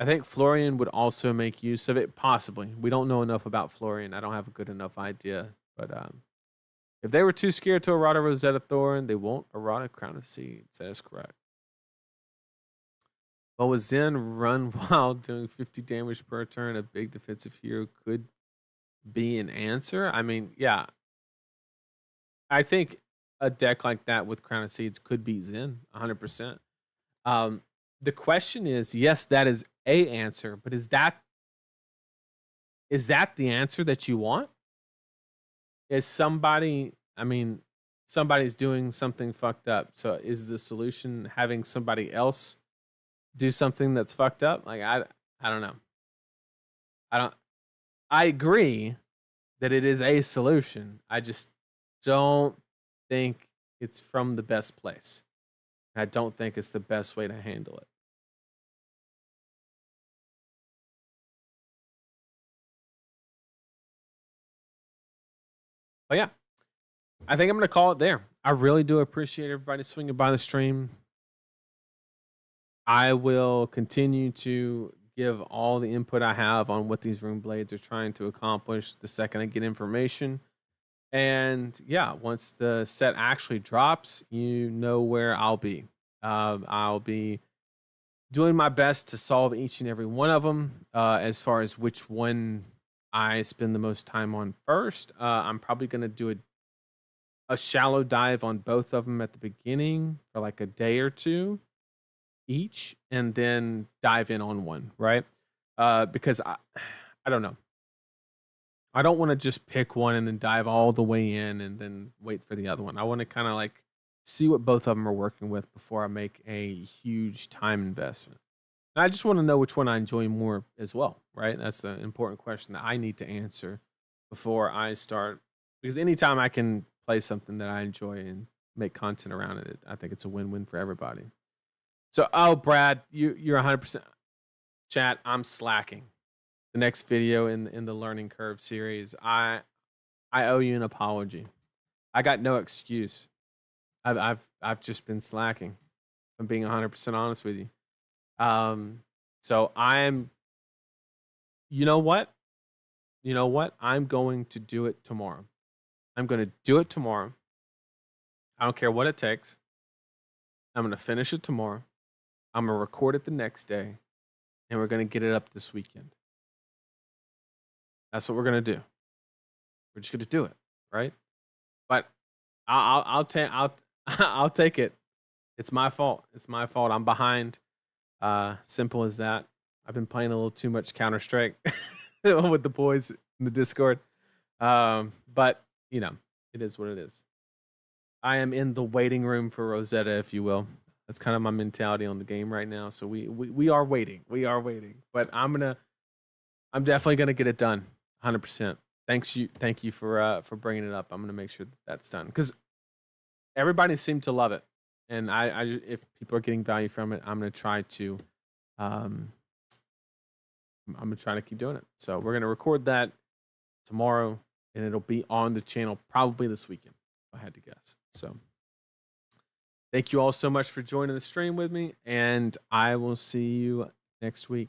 I think Florian would also make use of it, possibly. We don't know enough about Florian. I don't have a good enough idea. But if they were too scared to errata Rosetta Thorn, they won't errata Crown of Seeds. That is correct. But with Zen run while doing 50 damage per turn, a big defensive hero could be an answer. I mean, yeah. I think a deck like that with Crown of Seeds could beat Zen 100%. The question is, yes, that is a answer, but is that the answer that you want? Is somebody, I mean, somebody's doing something fucked up. So is the solution having somebody else do something that's fucked up? Like I don't know. I agree that it is a solution. I just don't think it's from the best place. I don't think it's the best way to handle it. But yeah, I think I'm going to call it there. I really do appreciate everybody swinging by the stream. I will continue to give all the input I have on what these rune blades are trying to accomplish the second I get information. And yeah, once the set actually drops, you know where I'll be. I'll be doing my best to solve each and every one of them. As far as which one I spend the most time on first, I'm probably going to do a shallow dive on both of them at the beginning for like a day or two each, and then dive in on one, right? Because I don't know. I don't want to just pick one and then dive all the way in and then wait for the other one. I want to kind of like see what both of them are working with before I make a huge time investment. And I just want to know which one I enjoy more as well, right? That's an important question that I need to answer before I start. Because anytime I can play something that I enjoy and make content around it, I think it's a win-win for everybody. So, oh, Brad, you're 100%. Chat, I'm slacking. The next video in the learning curve series, I owe you an apology. I got no excuse. I've just been slacking. I'm being 100% honest with you. So I'm. You know what? I'm going to do it tomorrow. I'm going to do it tomorrow. I don't care what it takes. I'm going to finish it tomorrow. I'm going to record it the next day, and we're going to get it up this weekend. That's what we're going to do. We're just going to do it, right? But I'll take it. It's my fault. It's my fault. I'm behind. Simple as that. I've been playing a little too much Counter-Strike with the boys in the Discord. But, it is what it is. I am in the waiting room for Rosetta, if you will. That's kind of my mentality on the game right now. So we are waiting. We are waiting. But I'm definitely gonna get it done, 100%. Thank you for bringing it up. I'm gonna make sure that's done because everybody seemed to love it, and I if people are getting value from it, I'm gonna try to keep doing it. So we're gonna record that tomorrow, and it'll be on the channel probably this weekend, if I had to guess. So thank you all so much for joining the stream with me, and I will see you next week.